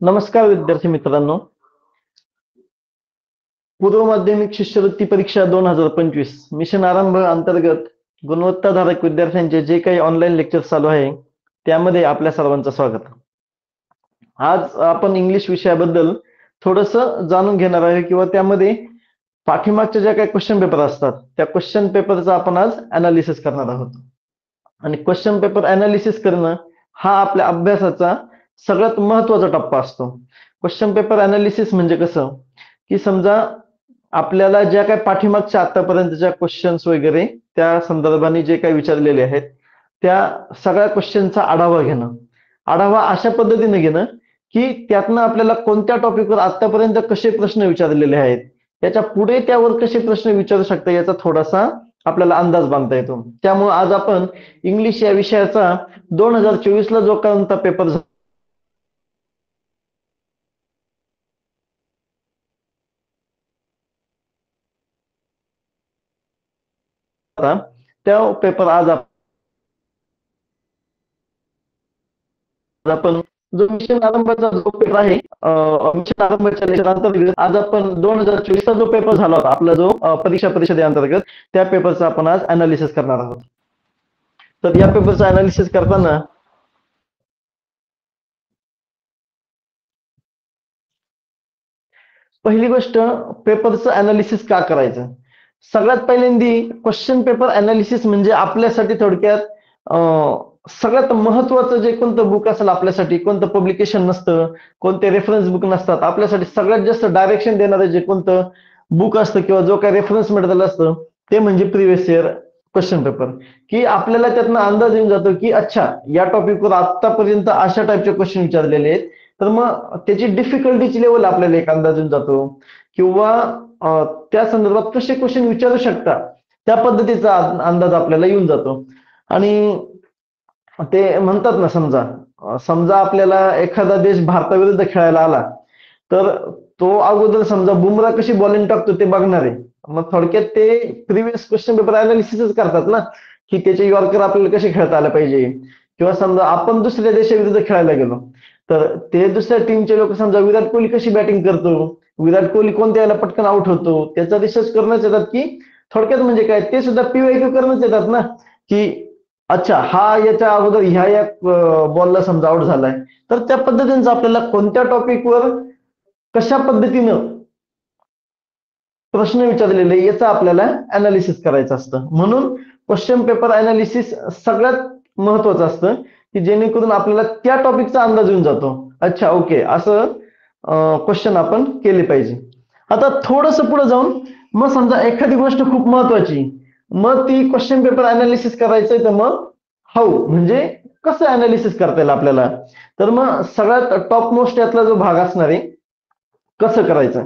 नमस्कार विद्यार्थी मित्रांनो. पूर्व माध्यमिक शिष्यवृत्ती परीक्षा 2025 मिशन आरंभ अंतर्गत गुणवत्ताधारक विद्यार्थ्यांचे जे काही ऑनलाईन लेक्चर चालू आहे त्यामध्ये आपल्या सर्वांचं स्वागत. आज आपण इंग्लिश विषयाबद्दल थोडंसं जाणून घेणार आहे किंवा त्यामध्ये पाठीमागच्या ज्या काही क्वेश्चन पेपर असतात त्या क्वेश्चन पेपरचा आपण आज अनालिसिस करणार आहोत. आणि क्वेश्चन पेपर अनालिसिस करणं हा आपल्या अभ्यासाचा सगळ्यात महत्वाचा टप्पा असतो. क्वेश्चन पेपर अनालिसिस म्हणजे कसं की समजा आपल्याला ज्या काही पाठीमागच्या आतापर्यंतच्या क्वेश्चन्स वगैरे त्या संदर्भाने जे काही विचारलेले आहेत त्या सगळ्या क्वेश्चनचा आढावा घेणं. आढावा अशा पद्धतीने घेणं की त्यातनं आपल्याला कोणत्या टॉपिकवर आतापर्यंत कसे प्रश्न विचारलेले आहेत, त्याच्या पुढे त्यावर कसे प्रश्न विचारू शकता याचा थोडासा आपल्याला अंदाज बांधता येतो. त्यामुळे आज आपण इंग्लिश या विषयाचा 2024 ला जो कोणता पेपर त्या पेपर आज आपण जो मिशन आरंभाचा जो पेपर आहे मिशन आरंभाच्या लेक्चर अंतर्गत आज आपण 2024 चा जो पेपर झाला होता आपला जो परीक्षा परिषदेअंतर्गत त्या पेपरचा आपण आज अनालिसिस करणार आहोत. तर या पेपरचं अनालिसिस करताना पहिली गोष्ट पेपरचं अनालिसिस का करायचं. सगळ्यात पहिल्यांदी क्वेश्चन पेपर अनालिसिस म्हणजे आपल्यासाठी थोडक्यात सगळ्यात महत्वाचं जे कोणतं बुक असेल आपल्यासाठी, कोणतं पब्लिकेशन नसतं, कोणते रेफरन्स बुक नसतात, आपल्यासाठी सगळ्यात जास्त डायरेक्शन देणारं जे कोणतं बुक असतं किंवा जो काही रेफरन्स मटेरियल असतं ते म्हणजे प्रिव्हियस इयर क्वेश्चन पेपर. की आपल्याला त्यातनं अंदाज येऊन जातो की अच्छा या टॉपिकवर आतापर्यंत अशा टाईपचे क्वेश्चन विचारलेले आहेत, तर मग त्याची डिफिकल्टीची लेवल आपल्याला एक अंदाज येऊन जातो किंवा त्या संदर्भात कसे क्वेश्चन विचारू शकता त्या पद्धतीचा अंदाज आपल्याला येऊन जातो. आणि ते म्हणतात ना समजा आपल्याला एखादा देश भारताविरुद्ध खेळायला आला तर तो अगोदर समजा बुमरा कशी बॉलिंग टाकतो ते बघणार आहे. मग थोडक्यात ते प्रिव्हियस क्वेश्चन पेपर अनालिसिसच करतात ना की त्याचे यॉर्कर आपल्याला कसे खेळता आले पाहिजे. किंवा समजा आपण दुसऱ्या देशाविरुद्ध खेळायला गेलो तर ते दुसऱ्या टीमचे लोक समजा विराट कोहली कशी बॅटिंग करतो, विराट कोहली कोणत्या याला पटकन आउट होतो त्याचा रिसर्च करणंच येतात. की थोडक्यात म्हणजे काय ते सुद्धा पीवायक्यू करणंच येतात ना की अच्छा हा याच्या अगोदर ह्या बॉलला समजा आउट झालाय तर त्या पद्धतीने आपल्याला कोणत्या टॉपिकवर कशा पद्धतीनं प्रश्न विचारलेले याचं आपल्याला अनालिसिस करायचं असतं. म्हणून क्वेश्चन पेपर अनालिसिस सगळ्यात महत्वाचं असतं की जेणेकरून आपल्याला त्या टॉपिकचा अंदाज येऊन जातो. अच्छा ओके असं क्वेश्चन आपण केले पाहिजे. आता थोडंसं पुढे जाऊन मग समजा एखादी गोष्ट खूप महत्वाची मग ती क्वेश्चन पेपर अनालिसिस करायचंय तर मग हाऊ म्हणजे कसं अनालिसिस करता येईल आपल्याला. तर मग सगळ्यात टॉप मोस्ट यातला जो भाग असणार आहे कसं करायचं.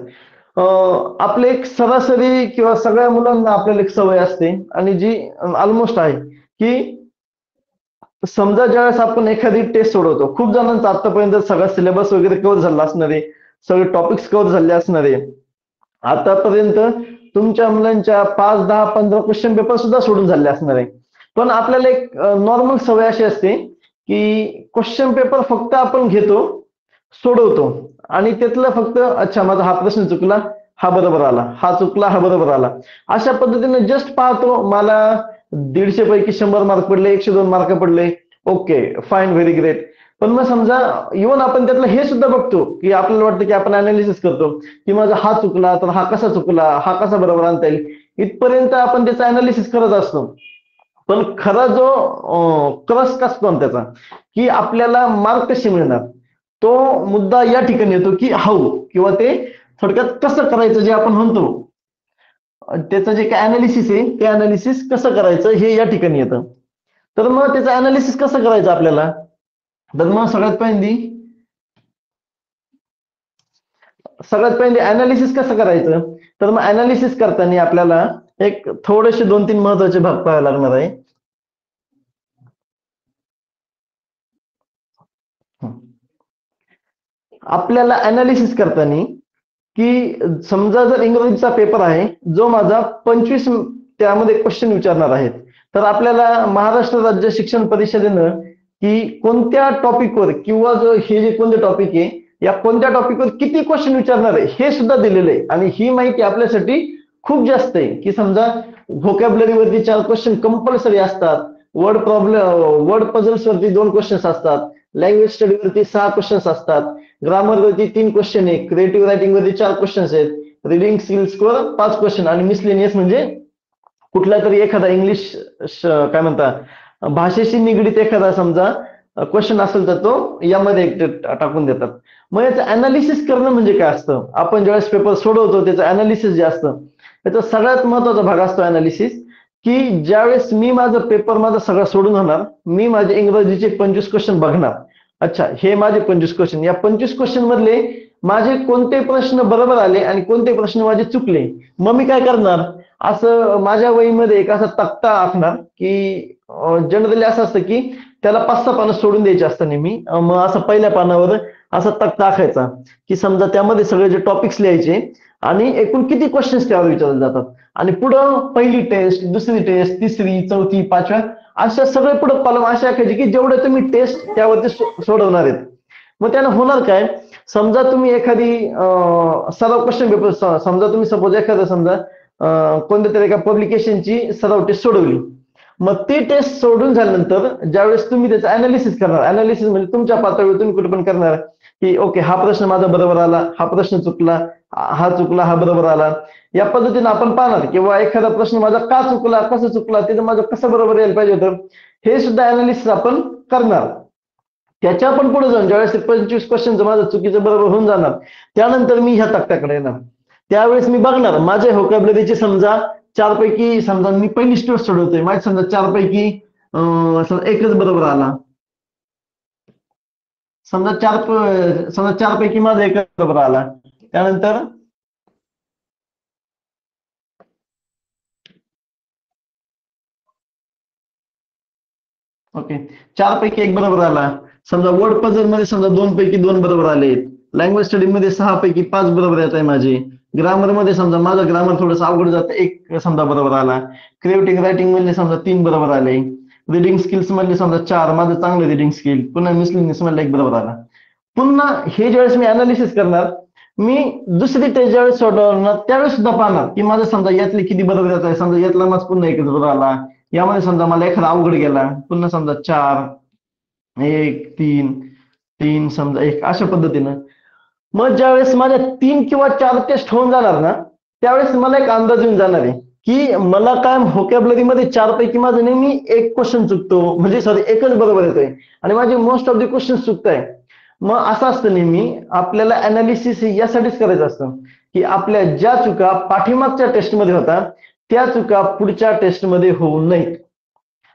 आपले एक सरासरी किंवा सगळ्या मुलांना आपल्याला एक सवय असते आणि जी ऑलमोस्ट आहे की समजा ज्यावेळेस आपण एखादी टेस्ट सोडवतो, खूप जणांचा आतापर्यंत सगळा सिलेबस वगैरे कव्हर झाला असणार आहे, सगळे टॉपिक्स कव्हर झाले असणार आहे. आतापर्यंत तुमच्या मुलांच्या 5, 10, 15 क्वेश्चन पेपर सुद्धा सोडून झाले असणार आहे. पण आपल्याला एक नॉर्मल सवय अशी असते की क्वेश्चन पेपर फक्त आपण घेतो, सोडवतो आणि त्यातलं फक्त अच्छा माझा हा प्रश्न चुकला, हा बरोबर आला, हा चुकला, हा बरोबर आला, अशा पद्धतीने जस्ट पाहतो. मला 150 पैकी 100 मार्क पडले, 102 मार्क पडले, ओके फाईन व्हेरी ग्रेट. पण मग समजा इव्हन आपण त्यातलं हे सुद्धा बघतो की आपल्याला वाटतं की आपण अनालिसिस करतो की माझा हा चुकला तर हा कसा चुकला, हा कसा बरोबर आणता येईल, इथपर्यंत आपण त्याचं अनालिसिस करत असतो. पण खरा जो क्रस असतो त्याचा की आपल्याला मार्क कसे मिळणार तो मुद्दा या ठिकाणी येतो की हाऊ किंवा ते थोडक्यात कसं करायचं जे आपण म्हणतो त्याचं जे काय अनालिसिस आहे ते अनालिसिस कसं करायचं हे या ठिकाणी येतं. तर मग त्याचं अनालिसिस कसं करायचं आपल्याला. तर मग सगळ्यात पहिली अनालिसिस कसं करायचं. तर मग अनालिसिस करताना आपल्याला एक थोडेसे 2-3 महत्वाचे भाग पाहावे लागणार आहे. आपल्याला अनालिसिस करताना की समजा जर इंग्रजीचा पेपर आहे जो माझा 25 त्यामध्ये क्वेश्चन विचारणार आहेत तर आपल्याला महाराष्ट्र राज्य शिक्षण परिषदेनं की कोणत्या टॉपिकवर किंवा जो हे जे कोणते टॉपिक आहे या कोणत्या टॉपिकवर किती क्वेश्चन विचारणार आहे हे सुद्धा दिलेलं आहे. आणि ही माहिती आपल्यासाठी खूप जास्त आहे की समजा व्होकॅब्युलरी वरती 4 क्वेश्चन कंपल्सरी असतात, वर्ड पझल्स वरती 2 क्वेश्चन्स असतात, लँग्वेज स्टडी वरती 6 क्वेश्चन्स असतात, ग्रामर वरती 3 क्वेश्चन आहे, क्रिएटिव्ह रायटिंग वरती 4 क्वेश्चन्स आहेत, रिडिंग स्किल्स वर 5 क्वेश्चन आणि मिसलेनियस म्हणजे कुठला तरी एखादा इंग्लिश काय म्हणता भाषेशी निगडीत एखादा समजा क्वेश्चन असेल तर तो यामध्ये टाकून देतात. मग याचं अनालिसिस करणं म्हणजे काय असतं, आपण ज्यावेळेस पेपर सोडवतो त्याचं अनालिसिस जे असतं त्याचा सगळ्यात महत्वाचा भाग असतो अनालिसिस, की ज्यावेळेस मी माझा सगळा सोडून होणार, मी माझे इंग्रजीचे 25 क्वेश्चन बघणार. अच्छा, हे माझे 25 क्वेश्चन, या 25 क्वेश्चन मधले माझे कोणते प्रश्न बरोबर आले आणि कोणते प्रश्न माझे चुकले. मग मी काय करणार, असं माझ्या वहीमध्ये एक असा तक्ता आखणार की जनरली असं असतं की त्याला 5-6 पानं सोडून द्यायची असतं नेहमी. मग असं पहिल्या पानावर असा तक्ता आखायचा की समजा त्यामध्ये सगळे जे टॉपिक्स लिहायचे आणि एकूण किती क्वेश्चन्स त्यावर विचारले जातात आणि पुढं पहिली टेस्ट, दुसरी टेस्ट, तिसरी, चौथी, पाचव्या अशा सगळे पुढे कॉलम असे आखायचे की जेवढे तुम्ही टेस्ट त्यावरती सोडवणार आहेत. मग त्यानं होणार काय, समजा तुम्ही एखादी सराव क्वेश्चन पेपर समजा तुम्ही सपोज एखादं समजा कोणत्या तरी एका पब्लिकेशनची सराव टेस्ट सोडवली. मग ती टेस्ट सोडून झाल्यानंतर ज्यावेळेस तुम्ही त्याचं अनालिसिस करणार, अनालिसिस म्हणजे तुमच्या पातळीवर तुम्ही कुठे पण करणार की ओके हा प्रश्न माझा बरोबर आला, हा प्रश्न चुकला, हा चुकला, हा बरोबर आला, या पद्धतीने आपण पाहणार किंवा एखादा प्रश्न माझा का चुकला, कसं चुकला, तिथं माझं कसं बरोबर यायला पाहिजे होतं, हे सुद्धा अनालिसिस आपण करणार. त्याच्या पण पुढे जाऊन ज्यावेळेस 25 क्वेश्चनचं माझं चुकीचं बरोबर होऊन जाणार त्यानंतर मी ह्या तक्त्याकडे येणार. त्यावेळेस मी बघणार माझ्या व्होकॅब्युलरीचे समजा 4 पैकी समजा मी पहिली स्टेट सोडवतोय, माझ्या समजा 4 पैकी एकच बरोबर आला, समजा 4 पैकी माझा एकच बरोबर आला. त्यानंतर ओके 4 पैकी 1 बरोबर आला, समजा वर्ड पझल मध्ये समजा 2 पैकी 2 बरोबर आले, लँग्वेज स्टडी मध्ये 6 पैकी 5 बरोबर येत आहे माझे, ग्रामर मध्ये समजा माझं ग्रामर थोडंसं अवघड जातं 1 समजा बरोबर आला, क्रिएटिव्ह रायटिंग मध्ये समजा 3 बरोबर आले, रिडिंग स्किल्स मध्ये समजा 4 माझं चांगलं रिडिंग स्किल, पुन्हा मिसलेनियस मध्ये 1 बरोबर आला. पुन्हा हे ज्यावेळेस मी अनालिसिस करणार, मी दुसरी टेस्ट ज्यावेळेस सोडवणार त्यावेळेस सुद्धा पाहणार की माझं समजा यातले किती बरोबर येत आहे, समजा यातला माझं पुन्हा एकच बरोबर आला, यामध्ये समजा मला एखादा अवघड गेला, पुन्हा समजा 4, 1, 3, 3 समजा 1 अशा पद्धतीनं. मग ज्यावेळेस माझ्या 3 किंवा 4 टेस्ट होऊन जाणार ना त्यावेळेस मला एक अंदाज येऊन जाणार आहे की मला काय व्होकॅब्युलरी मध्ये 4 पैकी माझं नेहमी 1 क्वेश्चन चुकतो, म्हणजे सॉरी एकच बरोबर येतोय आणि माझे मोस्ट ऑफ द क्वेश्चन चुकताय. मग असं असतं नेहमी आपल्याला अनालिसिस यासाठीच करायचं असतं की आपल्या ज्या चुका पाठीमागच्या टेस्टमध्ये होतात त्या चुका पुढच्या टेस्टमध्ये होऊ नयेत.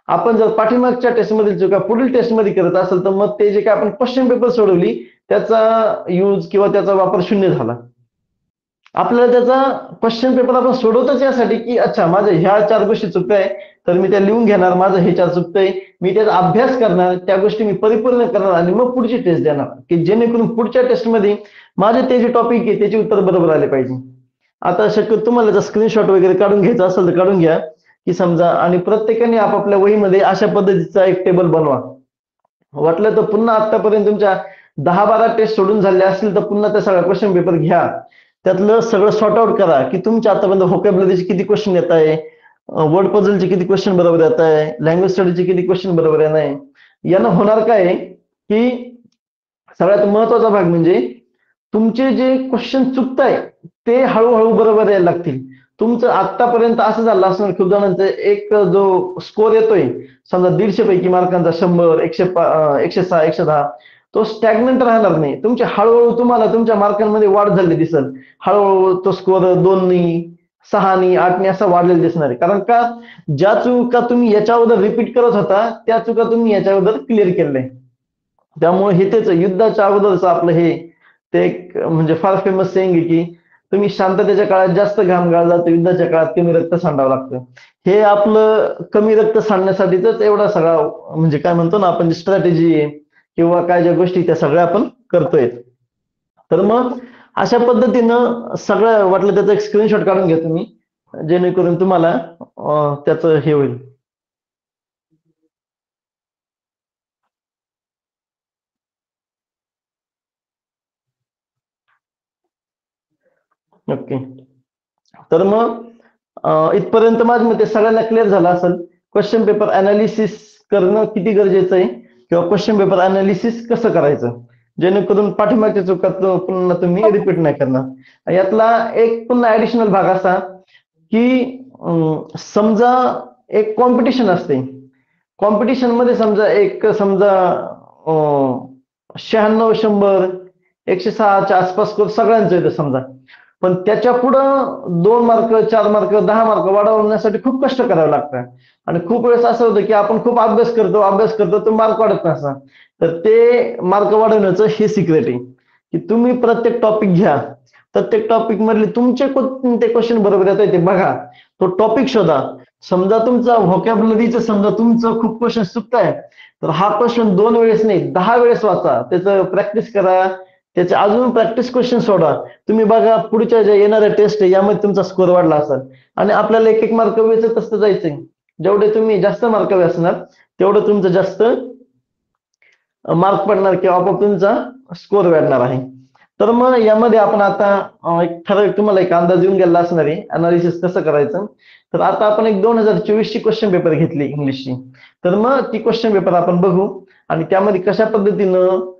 आपण जर पाठीमागच्या टेस्टमधील चुका पुढील टेस्टमध्ये करत असेल तर मग ते जे काय आपण क्वेश्चन पेपर सोडवली त्याचा यूज किंवा त्याचा वापर शून्य झाला. आपल्याला त्याचा क्वेश्चन पेपर आपण सोडवतच यासाठी की अच्छा माझ्या ह्या 4 गोष्टी चुकताय तर मी त्या लिहून घेणार, माझं हे 4 चुकतंय, मी त्याचा अभ्यास करणार, त्या गोष्टी मी परिपूर्ण करणार आणि मग पुढची टेस्ट देणार की जेणेकरून पुढच्या टेस्टमध्ये माझे ते जे टॉपिक आहे त्याचे उत्तर बरोबर आले पाहिजे. आता शक्यतो तुम्हाला जर स्क्रीनशॉट वगैरे काढून घ्यायचा असेल तर काढून घ्या की समजा, आणि प्रत्येकाने आपापल्या वहीमध्ये अशा पद्धतीचा एक टेबल बनवा. वाटलं तर पुन्हा आतापर्यंत तुमच्या 10-12 टेस्ट सोडून झाले असतील तर पुन्हा त्या सगळ्या क्वेश्चन पेपर घ्या, त्यातलं सगळं सॉर्ट आउट करा की तुमच्या आतापर्यंत व्होकॅब्युलरीचे किती क्वेश्चन येत आहे, वर्ड पझलचे किती क्वेश्चन बरोबर येत आहे, लँग्वेज स्टडीचे किती क्वेश्चन बरोबर येत आहे. यानं होणार काय की सगळ्यात महत्वाचा भाग म्हणजे तुमचे जे क्वेश्चन चुकताय ते हळूहळू बरोबर यायला लागतील. तुमचं आतापर्यंत असं झालं असणार खूप जणांचं एक जो स्कोर येतोय समजा 150 पैकी मार्कांचा 100, 106, 110 तो स्टॅग्नंट राहणार नाही. तुमचे हळूहळू तुम्हाला तुमच्या मार्कांमध्ये वाढ झाली दिसेल. हळूहळू तो स्कोर 2नी, 6नी, 8नी असा वाढलेला दिसणार आहे. कारण का ज्या चुका तुम्ही याच्या अगोदर रिपीट करत होता त्या चुका तुम्ही याच्या अगोदर क्लिअर केल्या. त्यामुळे हे तेच युद्धाच्या अगोदरच आपलं हे ते एक म्हणजे फार फेमस सेइंग आहे की तुम्ही शांततेच्या काळात जास्त घाम गाळला तर युद्धाच्या काळात कमी रक्त सांडावं लागतं. हे आपलं कमी रक्त सांडण्यासाठीच एवढा सगळा म्हणजे काय म्हणतो ना आपण स्ट्रॅटेजी आहे किंवा काय ज्या गोष्टी त्या सगळ्या आपण करतोय. तर मग अशा पद्धतीनं सगळं वाटलं त्याचा एक स्क्रीनशॉट काढून घ्या तुम्ही जेणेकरून तुम्हाला त्याचं हे होईल. ओके. तर मग इथपर्यंत माझ्या मते सगळ्यांना क्लिअर झालं असेल क्वेश्चन पेपर अनालिसिस करणं किती गरजेचं आहे किंवा क्वेश्चन पेपर अनालिसिस कसं करायचं, जेणेकरून पाठीमागच्या चुका पुन्हा तुम्ही रिपीट नाही करणार. यातला एक पुन्हा ऍडिशनल भाग असा की समजा एक कॉम्पिटिशन असते, कॉम्पिटिशन मध्ये समजा 96, 100, 106च्या आसपास स्कोर सगळ्यांचं येतं समजा, पण त्याच्या पुढं 2 मार्क, 4 मार्क, 10 मार्क वाढवण्यासाठी खूप कष्ट करावे लागतात. आणि खूप वेळेस असं होतं की आपण खूप अभ्यास करतो तो मार्क वाढत नसा. तर ते मार्क वाढवण्याचं हे सिक्रेट आहे की तुम्ही प्रत्येक टॉपिक घ्या, प्रत्येक टॉपिक मधले तुमचे कोणते क्वेश्चन बरोबर येत ते बघा, तो टॉपिक शोधा. समजा तुमचा व्होकॅब्युलरीचं समजा तुमचं खूप क्वेश्चन चुकताय, तर हा क्वेश्चन 2 वेळेस नाही 10 वेळेस वाचा, त्याचं प्रॅक्टिस करा, त्याचे अजून प्रॅक्टिस क्वेश्चन सोडा. तुम्ही बघा पुढच्या ज्या येणाऱ्या टेस्ट आहे यामध्ये तुमचा स्कोर वाढला असेल. आणि आपल्याला एक मार्क वेचत असतं जायचंय, जेवढे तुम्ही जास्त मार्क असणार तेवढं तुमचं जास्त मार्क पडणार किंवा आपोआप तुमचा स्कोर वाढणार आहे. तर मग यामध्ये आपण आता एक ठराविक तुम्हाला एक अंदाज येऊन गेला असणार आहे अनालिसिस कसं करायचं. तर आता आपण एक 2024 ची क्वेश्चन पेपर घेतली इंग्लिशची, तर मग ती क्वेश्चन पेपर आपण बघू आणि त्यामध्ये कशा पद्धतीनं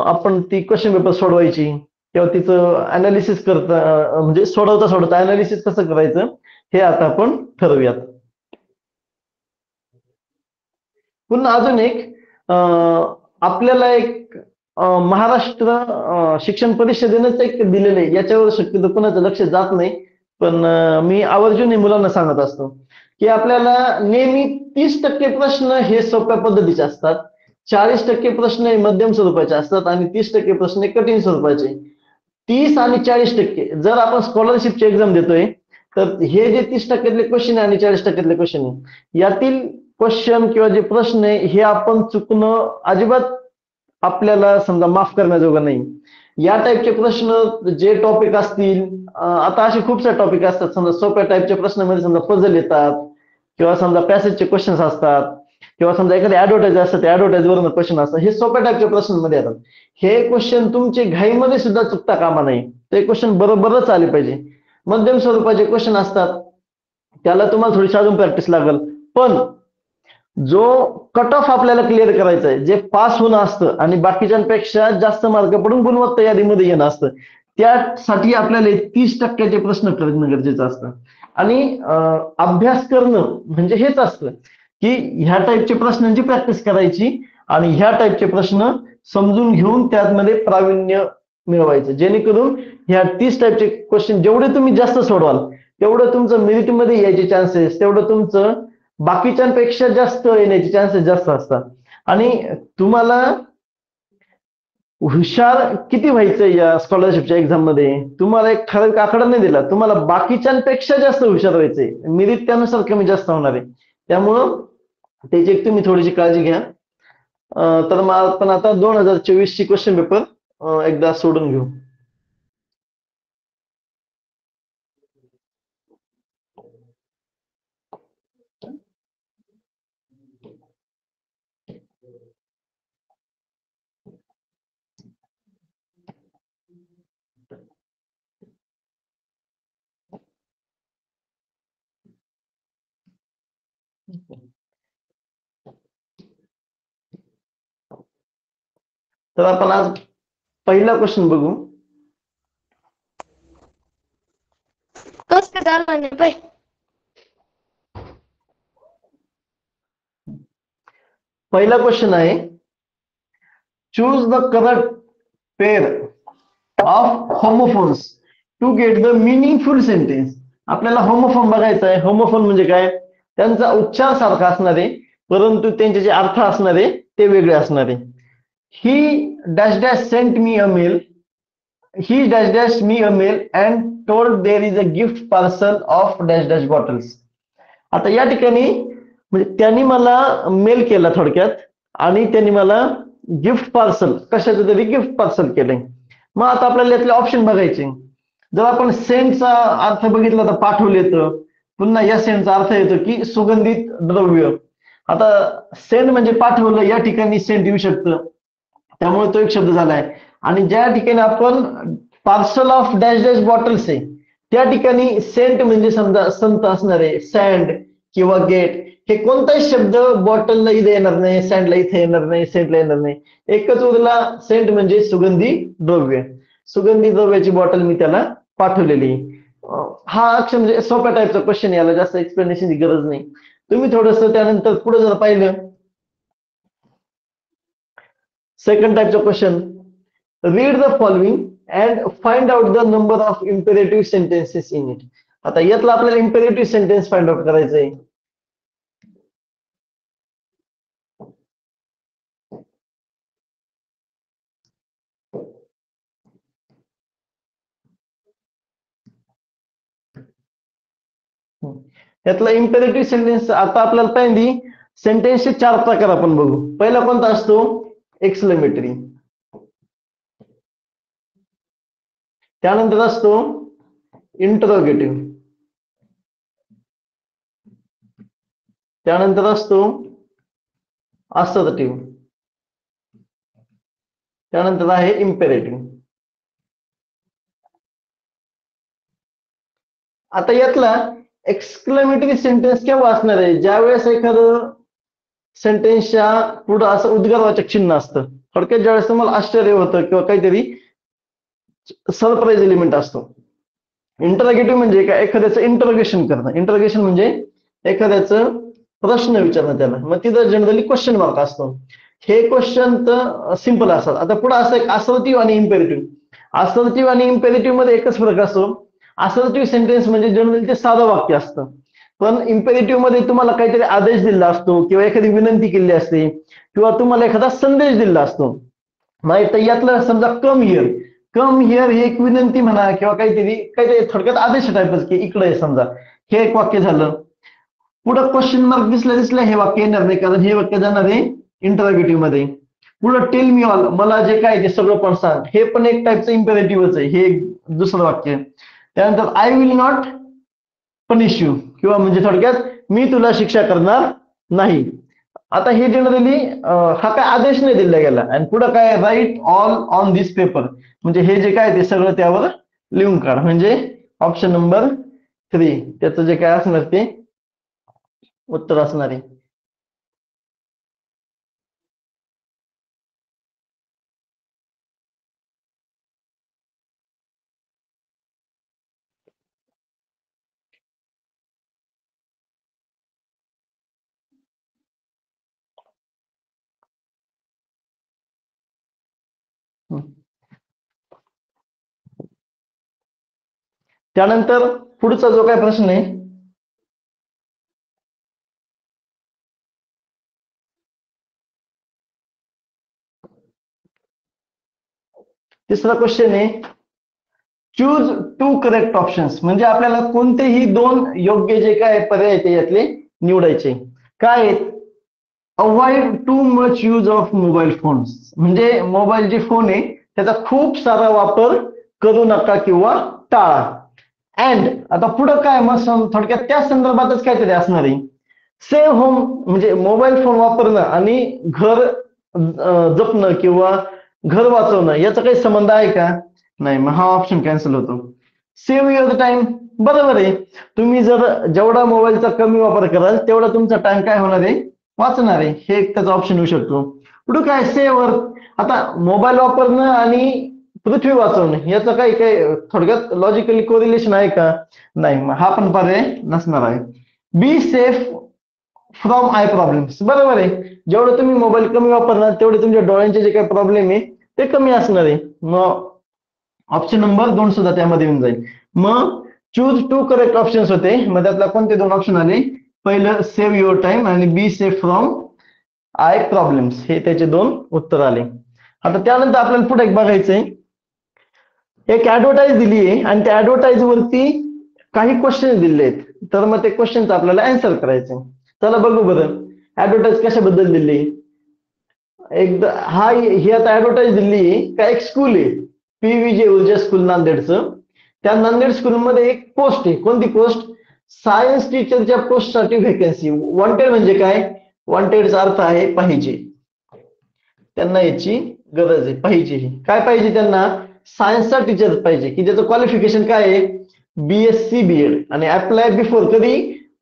आपण ती क्वेश्चन पेपर सोडवायची किंवा तिचं अनालिसिस करता म्हणजे सोडवता अनालिसिस कसं करायचं हे आता आपण ठरवूयात. पुन्हा अजून एक आपल्याला एक महाराष्ट्र शिक्षण परिषदेनंच एक दिलेलं आहे, याच्यावर शक्यतो कुणाचं लक्ष जात नाही, पण मी आवर्जून मुलांना सांगत असतो की आपल्याला नेहमी 30% प्रश्न हे सोप्या पद्धतीचे असतात, 40% प्रश्न हे मध्यम स्वरूपाचे असतात आणि 30% प्रश्न हे कठीण स्वरूपाचे. 30 आणि 40% जर आपण स्कॉलरशिपची एक्झाम देतोय तर हे जे 30% क्वेश्चन आहे आणि 40% क्वेश्चन आहे यातील क्वेश्चन किंवा जे प्रश्न आहे हे आपण चुकणं अजिबात आपल्याला समजा माफ करण्याजोगं नाही. या टाईपचे प्रश्न जे टॉपिक असतील, आता असे खूप सारे टॉपिक असतात, समजा सोप्या टाईपच्या प्रश्नामध्ये समजा पझल येतात किंवा समजा पॅसेजचे क्वेश्चन्स असतात किंवा समजा एखादी ऍडव्हर्टाईज असतात ऍडव्हर्टाईज वरून क्वेश्चन असतात, हे सोप्या टाईपच्या प्रश्नांमध्ये येतात. हे क्वेश्चन तुमचे घाईमध्ये सुद्धा चुकता कामा नाही, ते क्वेश्चन बरोबरच आले पाहिजे. मध्यम स्वरूपाचे क्वेश्चन असतात त्याला तुम्हाला थोडीशी अजून प्रॅक्टिस लागेल, पण जो कट ऑफ आपल्याला क्लिअर करायचा आहे, जे पास होणं असतं आणि बाकीच्यांपेक्षा जास्त मार्क पडून गुणवत्ता यादीमध्ये येणं असतं, त्यासाठी आपल्याला 30% प्रश्न करणं गरजेचं असतं. आणि अभ्यास करणं म्हणजे हेच असतं की ह्या टाईपच्या प्रश्नांची प्रॅक्टिस करायची आणि ह्या टाईपचे प्रश्न समजून घेऊन त्यामध्ये प्रावीण्य मिळवायचं, जेणेकरून ह्या 30 टाईपचे क्वेश्चन जेवढे तुम्ही जास्त सोडवाल तेवढं तुमचं मेरिटमध्ये यायचे चान्सेस, तेवढं तुमचं बाकीच्यांपेक्षा जास्त येण्याचे चान्सेस जास्त असतात. आणि तुम्हाला हुशार किती व्हायचं या स्कॉलरशिपच्या एक्झाम मध्ये, तुम्हाला एक ठराविक आकडा नाही दिला, तुम्हाला बाकीच्यांपेक्षा जास्त हुशार व्हायचंय, मेरिट त्यानुसार कमी जास्त होणार आहे. त्यामुळं त्याची एक तुम्ही थोडीशी काळजी घ्या. तर मग आपण आता 2024 ची क्वेश्चन पेपर एकदा सोडून घेऊ. तर आपण आज पहिला क्वेश्चन बघू. पहिला क्वेश्चन आहे, choose the correct pair of homophones to get the meaningful sentence. आपल्याला होमोफोन बघायचा आहे. होमोफोन म्हणजे काय, त्यांचा उच्चार सारखा असणार आहे परंतु त्यांचे जे अर्थ असणार आहे ते वेगळे असणार आहे. He dash dash sent me a mail, he dash dash me a mail and told there is a gift parcel of dash dash bottles. आता या ठिकाणी म्हणजे त्यांनी मला मेल केला थोडक्यात आणि त्यांनी मला गिफ्ट पार्सल कशाचं तरी गिफ्ट पार्सल केलंय. मग आता आपल्याला यातले ऑप्शन बघायचे. जर आपण सेंटचा अर्थ बघितला तर पाठवले येतं, पुन्हा या सेंटचा अर्थ येतो की सुगंधित द्रव्य. आता सेंट म्हणजे पाठवलं, या ठिकाणी सेंट येऊ शकतं, त्यामुळे तो एक शब्द झालाय. आणि ज्या ठिकाणी आपण parcel of dash dash bottles आहे, त्या ठिकाणी सेंट म्हणजे समजा संत असणार आहे, सँड किंवा गेट. हे कोणताही शब्द बॉटलला इथे येणार नाही, सँडला इथे येणार नाही, सेंटला येणार नाही. एकच उरला सेंट म्हणजे सुगंधी द्रव्य. सुगंधी द्रव्याची बॉटल मी त्याला पाठवलेली. हा अक्षर म्हणजे सोप्या टाईपचा क्वेश्चन, याला जास्त एक्सप्लेनेशनची गरज नाही. तुम्ही थोडस त्यानंतर पुढे जर पाहिलं, सेकंड टाईपचा question, read the following and find out the number of imperative sentences in it. आता यातला आपल्याला इम्पेरेटिव्ह सेंटेन्स फाइंड आउट करायचंय. यातला इम्पेरेटिव्ह सेंटेन्स आता आपल्याला पाहिजे. सेंटेन्सचे 4 प्रकार आपण बघू. पहिला कोणता असतो? एक्सक्लेमेटरी. त्यानंतर असतो इंटरोगेटिव्ह. त्यानंतर असतो असर्टिव्ह. त्यानंतर आहे इम्पेरेटिव्ह. आता यातला एक्सक्लेमेटरी सेंटेन्स केव्हा असणार आहे? ज्यावेळेस एखादं सेंटेन्सच्या पुढं असं उद्गारवाचक चिन्ह असतं. थोडक्यात ज्यावेळेस तुम्हाला आश्चर्य होतं किंवा काहीतरी सरप्राईज एलिमेंट असतो. इंटरोगेटिव्ह म्हणजे काय? एखाद्याचं इंटरोगेशन करणं. इंटरोगेशन म्हणजे एखाद्याचं प्रश्न विचारणं त्याला. मग तिथं जनरली क्वेश्चन मार्क असतो. हे क्वेश्चन तर सिंपल असतात. आता पुढे असं एक असर्टिव्ह आणि इम्पेरेटिव्ह. असर्टिव्ह आणि इम्पेरेटिव्ह मध्ये एकच फरक असतो. असर्टिव्ह सेंटेन्स म्हणजे जनरली ते साधं वाक्य असतं. पण इम्पेरेटिव्ह मध्ये तुम्हाला काहीतरी आदेश दिला असतो किंवा एखादी विनंती केली असते किंवा तुम्हाला एखादा संदेश दिला असतो. माहित यातलं समजा कम हिअर. कम हिअर ही एक विनंती म्हणा किंवा काहीतरी थोडक्यात आदेश टाईपच की इकडे आहे समजा. हे एक वाक्य झालं. पुढं क्वेश्चन मार्क दिसल्या हे वाक्य येणार नाही, कारण हे वाक्य जाणार आहे इंटरोगेटिव्ह मध्ये. पुढं टेल मी ऑल, मला जे काय ते सगळं पण सांग, हे पण एक टाईपचं इम्पेरेटिव्हच आहे. हे दुसरं वाक्य. त्यानंतर I will not punish you, किंवा म्हणजे थोडक्यात मी तुला शिक्षा करणार नाही. आता हे जनरली हा काय आदेश नाही दिला गेला. आणि पुढे काय? Write all on this paper, म्हणजे हे जे काय ते सगळं त्यावर लिहून काढ. म्हणजे ऑप्शन नंबर 3 त्याचं जे काय असणार ते उत्तर असणार आहे. त्यानंतर पुढचा जो काय प्रश्न आहे, तिसरा क्वेश्चन आहे, चूज 2 करेक्ट ऑप्शन्स. म्हणजे आपल्याला कोणतेही 2 योग्य जे काय पर्याय ते यातले निवडायचे. काय? Avoid too much use of mobile phones, म्हणजे मोबाईल जे फोन आहे त्याचा खूप सारा वापर करू नका किंवा टाळा. अँड आता पुढं काय? मग थोडक्यात त्या संदर्भातच काहीतरी असणार आहे. सेव्ह होम, म्हणजे मोबाईल फोन वापरणं आणि घर जपणं किंवा घर वाचवणं याचा काही संबंध आहे का? नाही. मग हा ऑप्शन कॅन्सल होतो. सेव्ह युअर टाइम, बरोबर आहे. तुम्ही जर जेवढा मोबाईलचा कमी वापर कराल तेवढा तुमचा टाइम काय होणार आहे? वाचणार आहे. हे एक त्याचा ऑप्शन होऊ शकतो. पुढे काय? सेव्ह अर्थ. आता मोबाईल वापरणं आणि पृथ्वी वाचवणं याचं काही थोडक्यात लॉजिकली कोरिलेशन आहे का? नाही. मग हा पण पर्याय नसणार आहे. Be safe from I problems, बरोबर आहे. जेवढं तुम्ही मोबाईल कमी वापरणार तेवढे तुमच्या डोळ्यांचे जे काही प्रॉब्लेम आहे ते कमी असणार आहे. मग ऑप्शन नंबर 2 सुद्धा त्यामध्ये येऊन जाईल. मग चूज 2 करेक्ट ऑप्शन्स होते. मग त्यातला कोणते 2 ऑप्शन आले? पहिलं सेव्ह युअर टाइम आणि be safe from I problems, हे त्याचे 2 उत्तर आले. आता त्यानंतर आपल्याला पुढे एक बघायचंय. एक ऍडव्हर्टाईज दिली आहे आणि त्या ऍडव्हर्टाईज वरती काही क्वेश्चन दिले आहेत. तर मग ते क्वेश्चनचं आपल्याला आन्सर करायचं. चला बघू बरं ऍडव्हर्टाईज कशाबद्दल दिली. एकदा ही आता ऍडव्हर्टाईज दिली का? एक स्कूल आहे PVJ ऊर्जा स्कूल नांदेडचं. त्या नांदेड स्कूलमध्ये एक पोस्ट आहे. कोणती पोस्ट? सायन्स टीचरच्या पोस्टसाठी व्हेकन्सी. वॉन्टेड म्हणजे काय? वॉन्टेडचा अर्थ आहे पाहिजे. त्यांना याची गरज आहे, पाहिजे. काय पाहिजे त्यांना? सायन्सचा टीचर पाहिजे की ज्याचं क्वालिफिकेशन काय आहे, BSc BEd, आणि अप्लाय बिफोर कधी,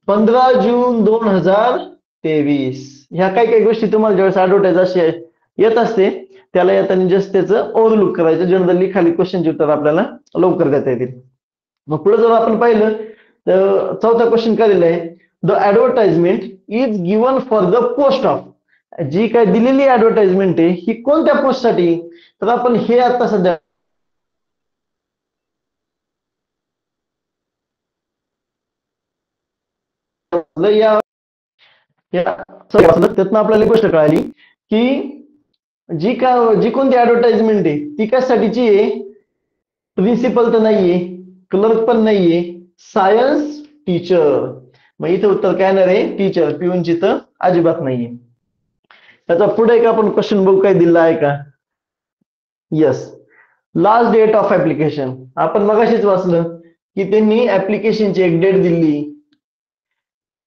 15 जून 2023. ह्या काही काही गोष्टी तुम्हाला ज्यावेळेस ऍडव्हर्टाईज अशी येत असते त्याला येताना जस्ट त्याचं ओव्हरलुक करायचं. जनरली खाली क्वेश्चनचे उत्तर आपल्याला लवकर देता येतील. मग पुढे जर आपण पाहिलं तर चौथा क्वेश्चन काय दिलाय, the advertisement is given for the post of. जी काय दिलेली ऍडव्हर्टाइजमेंट आहे ही कोणत्या पोस्टसाठी, तर आपण हे आता सध्या या त्यातनं आपल्याला एक गोष्ट कळाली की जी कोणती ऍडव्हर्टाइजमेंट आहे ती कशासाठीची आहे, प्रिन्सिपल तर नाहीये, क्लर्क पण नाहीये, सायन्स टीचर. मग इथे उत्तर काय येणार आहे, टीचर. पिऊनची तर अजिबात नाहीये. त्याचा पुढे एक आपण क्वेश्चन बघू काय दिला आहे का. Yes, last date of application. आपण मगाशीच वाचलं की त्यांनी ऍप्लिकेशनची एक डेट दिली.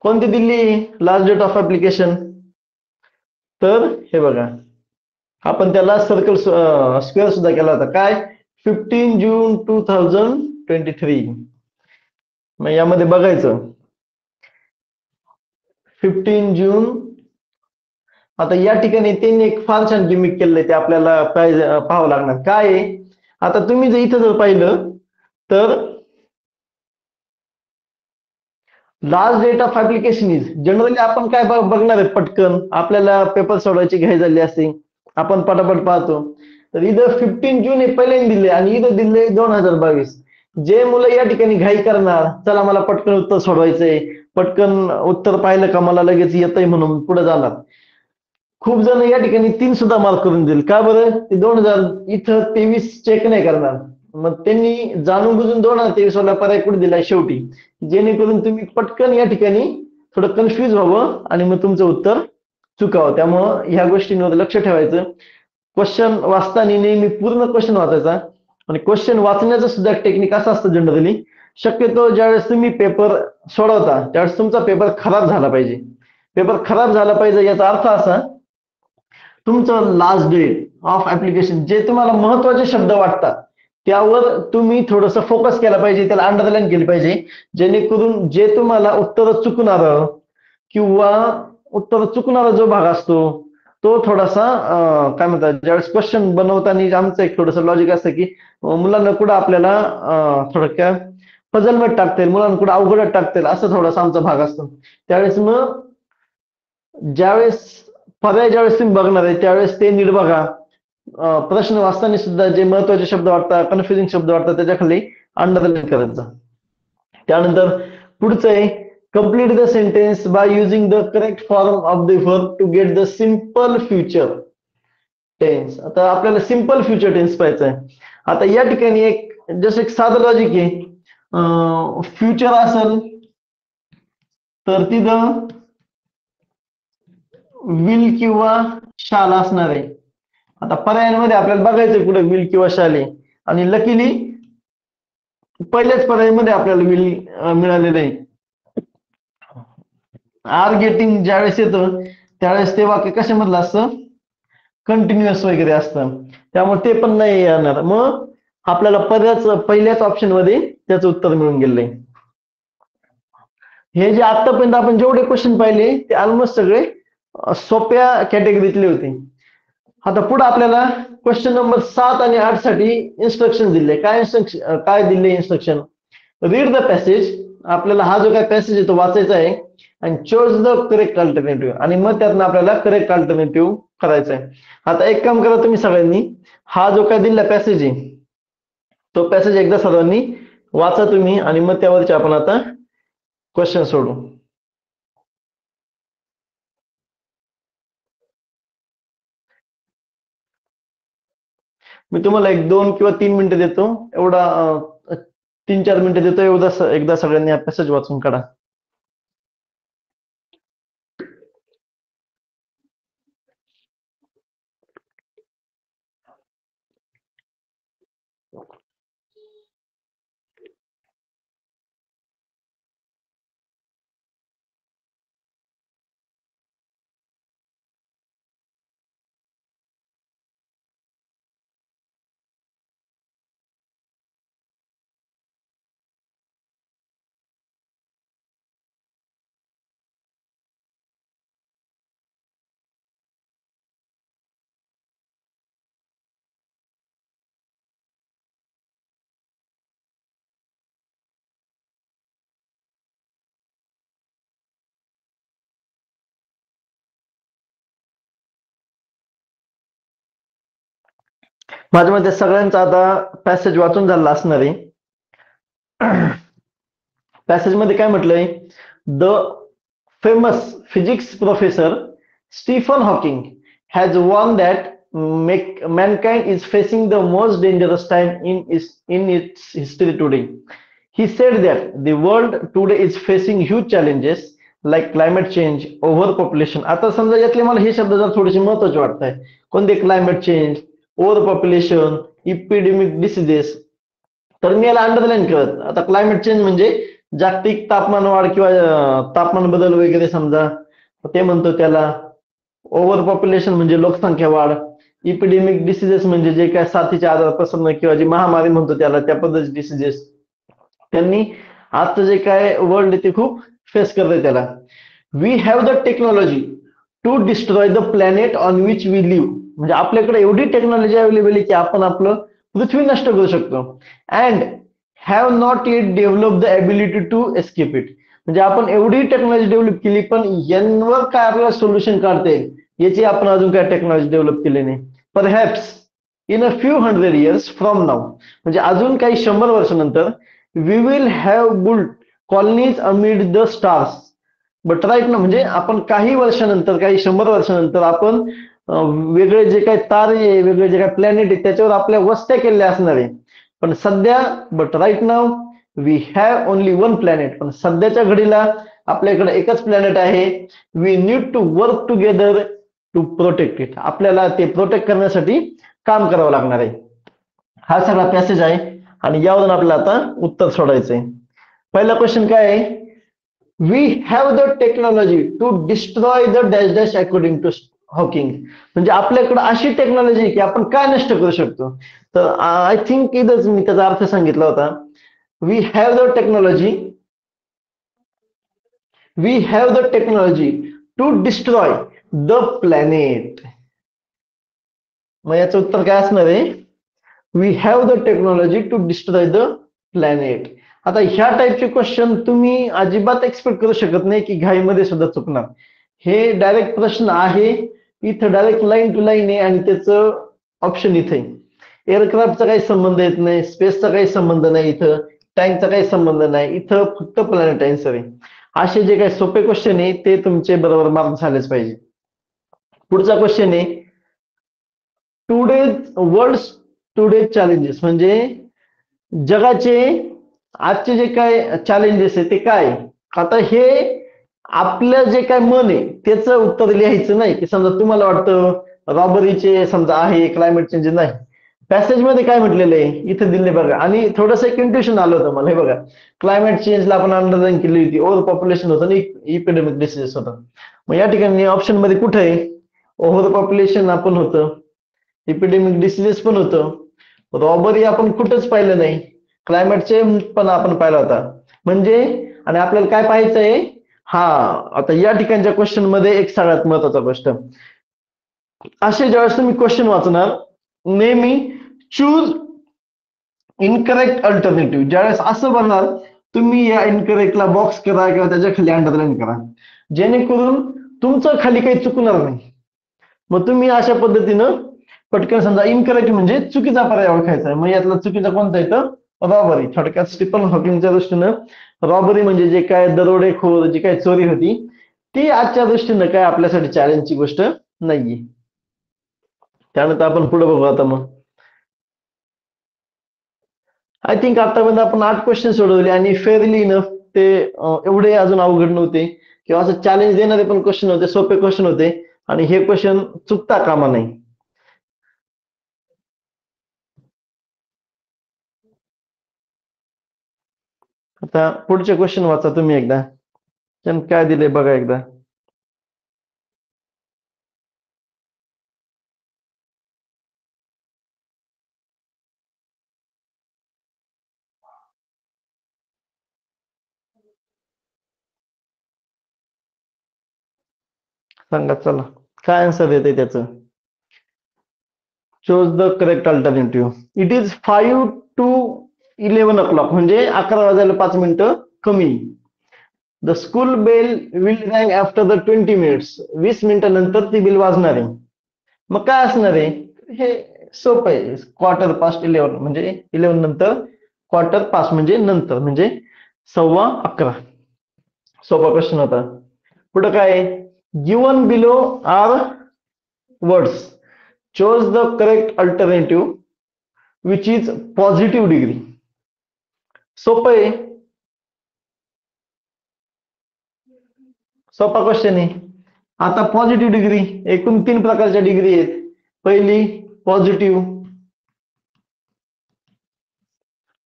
कोणती दिली लास्ट डेट ऑफ ऍप्लिकेशन, तर हे बघा आपण त्याला सर्कल स्क्वेअर सुद्धा केला होता. काय, 15 जून 2023. मग यामध्ये बघायचं 15 जून. आता या ठिकाणी त्यांनी एक फार छान गिमिक केलंय ते आपल्याला पाहावं लागणार. काय आहे, आता तुम्ही जर इथं जर पाहिलं तर last date of application is, generally आपण काय बघणार आहे, पटकन आपल्याला पेपर सोडवायची घाई झाली असते, आपण पटापट पाहतो. तर इथं 15 जून हे पहिल्यांदा दिले आणि इथं दिले 2022. जे मुलं या ठिकाणी घाई करणार, चला मला पटकन उत्तर सोडवायचंय, पटकन उत्तर पाहिलं का मला लगेच येतंय म्हणून पुढे जाणार, खूप जण या ठिकाणी 3 सुद्धा मार्क करून देईल. का बरं, ते 2023 चेक नाही करणार. मग त्यांनी जाणून बुजून 2023 वाला पर्याय कुठे दिलाय शेवटी, जेणेकरून तुम्ही पटकन या ठिकाणी थोडं कन्फ्युज व्हावं आणि मग तुमचं उत्तर चुकावं. त्यामुळं ह्या गोष्टींवर लक्ष ठेवायचं. क्वेश्चन वाचताना नेहमी पूर्ण क्वेश्चन वाचायचा. आणि क्वेश्चन वाचण्याचं सुद्धा टेक्निक असं असतं जनरली, शक्यतो ज्यावेळेस तुम्ही पेपर सोडवता त्यावेळेस तुमचा पेपर खराब झाला पाहिजे. पेपर खराब झाला पाहिजे याचा अर्थ असा, तुमचं लास्ट डेट ऑफ ऍप्लिकेशन जे तुम्हाला महत्वाचे शब्द वाटतात त्यावर तुम्ही थोडंसं फोकस केला पाहिजे, त्याला अंडरलाईन केली पाहिजे, जेणेकरून जे तुम्हाला उत्तर चुकणार किंवा उत्तर चुकणारा जो भाग असतो तो थोडासा काय म्हणतात, ज्यावेळेस क्वेश्चन बनवताना आमचं एक थोडंसं लॉजिक असतं की मुलांना कुठं आपल्याला थोडक्यात पझलमध्ये टाकता येईल, मुलांना कुठं अवघडात टाकता येईल, असं थोडासा आमचा भाग असतो. त्यावेळेस मग ज्यावेळेस पर्याय ज्यावेळेस तुम्ही बघणार आहे त्यावेळेस ते नीट बघा. प्रश्न वाचताना सुद्धा जे महत्वाचे शब्द वाटतात, कन्फ्युजिंग शब्द वाटतात त्याच्या खाली अंडरलाईन करायचं. त्यानंतर पुढचं आहे, complete the sentence by using the correct form of the verb to get the simple future tense. आता आपल्याला सिंपल फ्युचर टेन्स पाहायचं आहे. आता या ठिकाणी जसं एक साधं लॉजिक आहे, फ्युचर असेल तर तिथं विल किंवा शाल असणार आहे. आता पर्यायांमध्ये आपल्याला बघायचं कुठे विल किंवा शाल आहे, आणि लकीली पहिल्याच पर्यायामध्ये आपल्याला विल मिळालेलं आहे. आर गेटिंग ज्यावेळेस येतं त्यावेळेस ते वाक्य कशामधलं असतं, कंटिन्युअस वगैरे असतं, त्यामुळे ते पण नाही येणार. मग आपल्याला पहिल्याच ऑप्शन मध्ये त्याचं उत्तर मिळून गेलेलं आहे. हे जे आतापर्यंत आपण जेवढे क्वेश्चन पाहिले ते ऑलमोस्ट सगळे सोप्या कॅटेगरीतले होते. आता पुढे आपल्याला क्वेश्चन नंबर 7 आणि 8 साठी इन्स्ट्रक्शन दिले. काय दिले इन्स्ट्रक्शन, रीड द पॅसेज. आपल्याला हा जो काय पॅसेज आहे तो वाचायचा आहे आणि चूज द करेक्ट अल्टरनेटिव्ह, आणि मग त्यातनं आपल्याला करेक्ट अल्टरनेटिव्ह करायचा आहे. आता एक काम करा तुम्ही सगळ्यांनी, हा जो काय दिला पॅसेज आहे तो पॅसेज एकदा सर्वांनी वाचा तुम्ही, आणि मग त्यावरचे आपण आता क्वेश्चन सोडू. मी तुम्हाला 1-2 किंवा 3 मिनिटं देतो, एवढा 3-4 मिनिटं देतो, एकदा सगळ्यांनी हा पॅसेज वाचून काढा. माझ्या मते सगळ्यांचा आता पॅसेज वाचून झाला असणार आहे. पॅसेज मध्ये काय म्हटलंय? The famous physics professor Stephen Hawking has warned that mankind is facing the most dangerous time in its history today. He said that the world today is facing huge challenges like climate change, overpopulation. आता समजा यातले मला हे शब्द जर थोडेसे महत्वाचे वाटत आहे. कोणते? Climate change, overpopulation, epidemic diseases. तर मी याला अंडरलाईन करत. आता क्लायमेट चेंज म्हणजे जागतिक तापमान वाढ किंवा तापमान बदल वगैरे समजा ते म्हणतो त्याला. ओव्हर पॉप्युलेशन म्हणजे लोकसंख्या वाढ. इपिडेमिक डिसीजेस म्हणजे जे काय साथीचे आजार पसरणं किंवा जी महामारी म्हणतो त्याला, त्या पद्धतीचे डिसीजेस. त्यांनी आजचं जे काय वर्ल्ड ते खूप फेस करतंय त्याला. We have the technology to destroy the planet on which we live. म्हणजे आपल्याकडे एवढी टेक्नॉलॉजी अवेलेबल आहे की आपण आपलं पृथ्वी नष्ट करू शकतो. And have not yet develop the ability to escape it. म्हणजे आपण एवढी टेक्नॉलॉजी डेव्हलप केली पण यांवर काय आपल्याला सोल्युशन काढता येईल याची आपण अजून काय टेक्नॉलॉजी डेव्हलप केली नाही. Perhaps in a few hundred years from now, म्हणजे अजून काही 100 वर्षानंतर we will have built colonies amid the stars. But right now, म्हणजे आपण काही वर्षानंतर, काही 100 वर्षानंतर आपण वेगळे जे काही तारे, वेगळे जे काही प्लॅनेट आहे त्याच्यावर आपल्या वस्त्या केलेल्या असणार आहे. पण सध्या, but right now we have only one planet. पण सध्याच्या घडीला आपल्याकडे एकच प्लॅनेट आहे. We need to work together to protect it. आपल्याला ते प्रोटेक्ट करण्यासाठी काम करावं लागणार आहे. हा सगळा पॅसेज आहे आणि यावरून आपल्याला आता उत्तर सोडायचंय. पहिला क्वेश्चन काय आहे? We have the technology to destroy the dash dash according to Hawking. म्हणजे आपल्याकडे अशी टेक्नॉलॉजी आहे की आपण काय नष्ट करू शकतो. तर आय थिंक इथंच मी त्याचा अर्थ सांगितला होता. We have the technology to destroy the planet. मग याचं उत्तर काय असणार आहे? We have the technology to destroy the planet. आता ह्या टाईपचे क्वेश्चन तुम्ही अजिबात एक्सपेक्ट करू शकत नाही की घाईमध्ये सुद्धा चुकणार. हे डायरेक्ट प्रश्न आहे, इथं डायरेक्ट लाईन टू लाईन आहे आणि त्याचं ऑप्शन इथे. एअरक्राफ्टचा काही संबंध येत नाही, स्पेसचा काही संबंध नाही, इथं टँकचा काही संबंध नाही, इथं फक्त प्लॅनेट आन्सर आहे. असे जे काही सोपे क्वेश्चन आहे ते तुमचे बरोबर मार्क झालेच पाहिजे. पुढचा क्वेश्चन आहे टुडे चॅलेंजेस. म्हणजे जगाचे आजचे जे काय चॅलेंजेस आहे ते काय. आता हे आपलं जे काय मन आहे त्याचं उत्तर लिहायचं नाही की समजा तुम्हाला वाटतं रॉबरीचे समजा आहे, क्लायमेट चेंज नाही. पॅसेज मध्ये काय म्हटलेलं आहे इथे दिले बघा. आणि थोडंसं एक इंट्युशन आलं होतं मला. हे बघा, क्लायमेट चेंजला आपण अंडरलाईन केली होती, ओव्हर पॉप्युलेशन होतं आणि इपिडेमिक डिसीजेस होतं. मग या ठिकाणी ऑप्शन मध्ये कुठे आहे? ओव्हर पॉप्युलेशन आपण होतं, इपिडेमिक डिसीजेस पण होतं, रॉबरी आपण कुठंच पाहिलं नाही, क्लायमेट चेंज पण आपण पाहिला होता. म्हणजे आणि आपल्याला काय पाहायचं आहे? हा, आता या ठिकाणच्या क्वेश्चन मध्ये एक सगळ्यात महत्वाचा गोष्ट, असे ज्यावेळेस तुम्ही क्वेश्चन वाचणार नेहमी चूज इनकरेक्ट अल्टरनेटिव्ह. ज्यावेळेस असं बनणार तुम्ही या इनकरेक्टला बॉक्स करा किंवा त्याच्या खाली अंडरलाईन करा, जेणेकरून तुमचं खाली काही चुकणार नाही. मग तुम्ही अशा पद्धतीनं पटकन समजा इनकरेक्ट म्हणजे चुकीचा पर्याय ओळखायचा आहे. मग यातला चुकीचा कोणता येतं? रॉबरी. थोडक्यात स्टीफन हॉकिंगच्या दृष्टीनं रॉबरी म्हणजे जे काय दरोडेखोर, जी काय चोरी होती ती आजच्या दृष्टीनं काय आपल्यासाठी चॅलेंजची गोष्ट नाहीये. त्यानंतर आपण पुढे बघू. आता मग आय थिंक आतापर्यंत आपण 8 क्वेश्चन सोडवले आणि फेअरली इनफ ते एवढे अजून अवघड नव्हते किंवा असं चॅलेंज देणारे पण क्वेश्चन होते, सोपे क्वेश्चन होते आणि हे क्वेश्चन चुकता कामा नाही. आता पुढचे क्वेश्चन वाचा तुम्ही एकदा. काय दिले बघा एकदा. सांगा चला, काय आन्सर येते त्याचं. Chose the correct alternative. It is 5 to 11 o'clock म्हणजे 11 वाजायला 5 मिनिटं कमी. The school bell will rang after the 20 minutes. 20 मिनिटानंतर ती बिल वाजणार आहे. मग काय असणार आहे? हे सोपं आहे. क्वार्टर पास्ट 11 म्हणजे 11 नंतर क्वार्टर पास्ट म्हणजे नंतर म्हणजे 11:15. सोपा क्वेश्चन होता. पुढे काय given below are words choose the correct alternative which is positive degree. सोपं आहे. सोपा क्वेश्चन आहे. आता पॉझिटिव्ह डिग्री एकूण 3 प्रकारच्या डिग्री आहेत. पहिली पॉझिटिव्ह,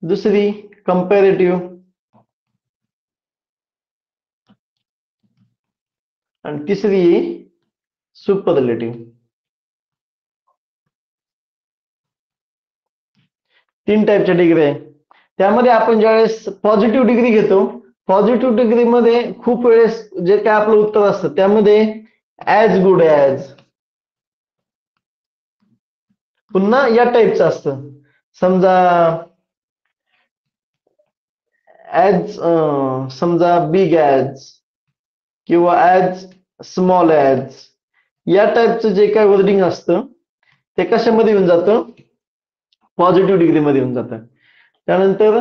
दुसरी कंपॅरेटिव्ह आणि तिसरी सुपरलेटिव्ह. 3 टाईपच्या डिग्री आहे. त्यामध्ये आपण ज्यावेळेस पॉझिटिव्ह डिग्री घेतो, पॉझिटिव्ह डिग्री मध्ये खूप वेळेस जे काय आपलं उत्तर असतं त्यामध्ये ॲज गुड ॲज, पुन्हा या टाईपचं असतं. समजा ॲज समजा बिग ॲज किंवा ॲज स्मॉल ॲज, या टाईपचं जे काय वर्डिंग असतं ते कशामध्ये येऊन जातं, पॉझिटिव्ह डिग्री मध्ये येऊन जातं. त्यानंतर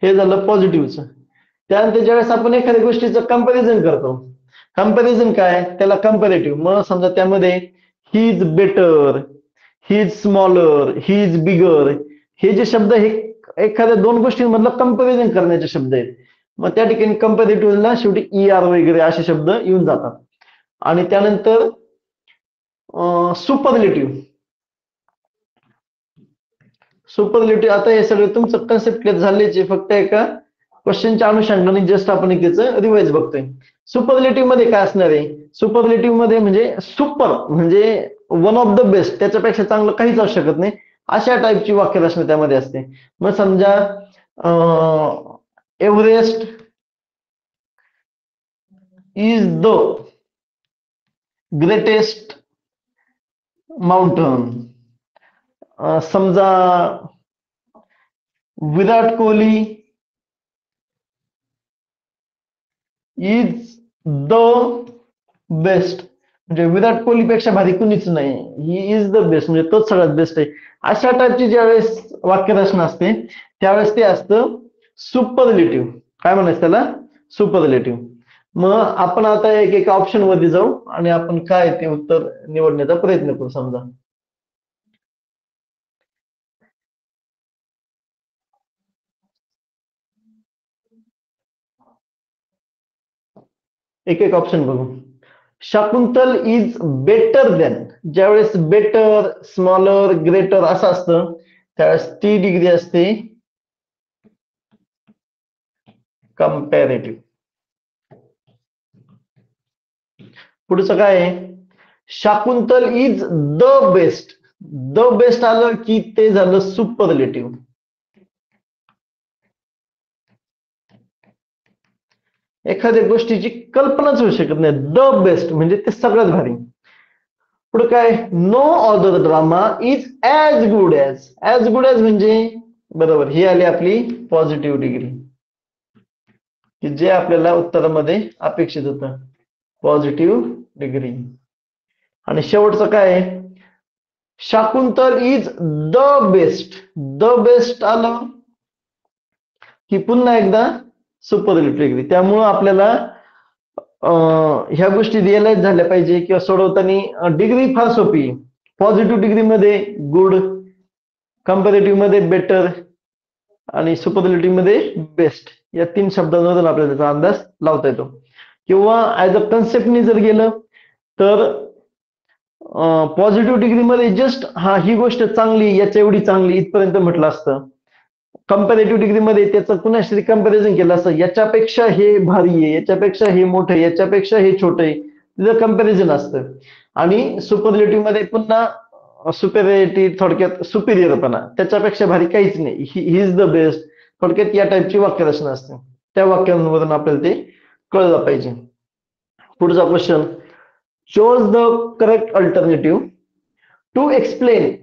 हे झालं पॉझिटिव्हचं. त्यानंतर ज्यावेळेस आपण एखाद्या गोष्टीचं कंपॅरिझन करतो, कंपॅरिझन काय त्याला कंपॅरेटिव्ह. मग समजा त्यामध्ये he is better, he is smaller, he is bigger, हे जे शब्द हे एखाद्या 2 गोष्टींमधलं कंपॅरिझन करण्याचे शब्द आहेत. मग त्या ठिकाणी कंपॅरेटिव्हला शेवटी ER वगैरे असे शब्द येऊन जातात. आणि त्यानंतर सुपरलेटिव्ह. सुपरलेटिव्ह आता हे सगळं तुमचं कन्सेप्ट क्लिअर झालेच आहे, फक्त एका क्वेश्चनच्या अनुषंगाने जस्ट आपण त्याचं रिवाइज बघतोय. सुपरलेटिव्ह मध्ये काय असणार आहे, सुपरलेटिव्ह मध्ये म्हणजे सुपर म्हणजे वन ऑफ द बेस्ट, त्याच्यापेक्षा चांगलं काहीच असू शकत नाही, अशा टाईपची वाक्यरचना त्यामध्ये असते. मग समजा Everest is the greatest mountain. समजा Virat Kohli is the best म्हणजे विराट कोहलीपेक्षा भारी कुणीच नाही, ही इज द बेस्ट म्हणजे तोच सगळ्यात बेस्ट आहे. अशा टाईपची ज्यावेळेस वाक्यरचना असते त्यावेळेस ते असतं सुपरलेटिव्ह. काय म्हणायचं त्याला, सुपरलेटिव्ह. मग आपण आता एक एक ऑप्शन मध्ये जाऊ आणि आपण काय ते उत्तर निवडण्याचा प्रयत्न करू. समजा एक एक ऑप्शन बघू. शाकुंतल इज बेटर देन, ज्यावेळेस बेटर, स्मॉलर, ग्रेटर असं असतं त्यावेळेस ती डिग्री असते कंपॅरेटिव्ह. पुढचं काय आहे, Shakuntal is the best, the best आलं की ते झालं सुपरलेटिव्ह. एखाद्या गोष्टीची कल्पनाच होऊ शकत नाही, द बेस्ट म्हणजे ते सगळ्यात भारी. पुढे काय, no other drama is as good as, as good as म्हणजे बरोबर ही आली आपली पॉझिटिव्ह डिग्री की जे आपल्याला उत्तरामध्ये अपेक्षित होतं, पॉझिटिव्ह डिग्री. आणि शेवटचं काय आहे, Shakuntal is the best, the best आलं की पुन्हा एकदा सुपरलेटिव्ह डिग्री. त्यामुळं आपल्याला ह्या गोष्टी रिअलाइज झाल्या पाहिजे किंवा सोडवताना डिग्री फार सोपी. पॉझिटिव्ह डिग्री मध्ये गुड, कंपॅरेटिव्ह मध्ये बेटर आणि सुपरलेटिव्ह मध्ये बेस्ट, या 3 शब्दांमधून आपल्याला त्याचा अंदाज लावता येतो. किंवा ऍज अ कन्सेप्टनी जर गेलं तर पॉझिटिव्ह डिग्री मध्ये जस्ट ही गोष्ट चांगली, याच्या एवढी चांगली इथपर्यंत म्हटलं असतं. कंपॅरेटिव्ह डिग्री मध्ये त्याचं कुणाशी कंपॅरिझन केलं असतं, याच्यापेक्षा हे भारी आहे, याच्यापेक्षा हे मोठं आहे, याच्यापेक्षा हे छोटं आहे, तिचं कंपॅरिझन असतं. आणि सुपरलेटिव्ह मध्ये पुन्हा सुपेरियरिटी, थोडक्यात सुपिरियरपणा, त्याच्यापेक्षा भारी काहीच नाही, ही इज द बेस्ट, थोडक्यात या टाईपची वाक्यरचना असते. त्या वाक्यांवरून आपल्याला ते कळलं पाहिजे. पुढचा question, choose the correct alternative to explain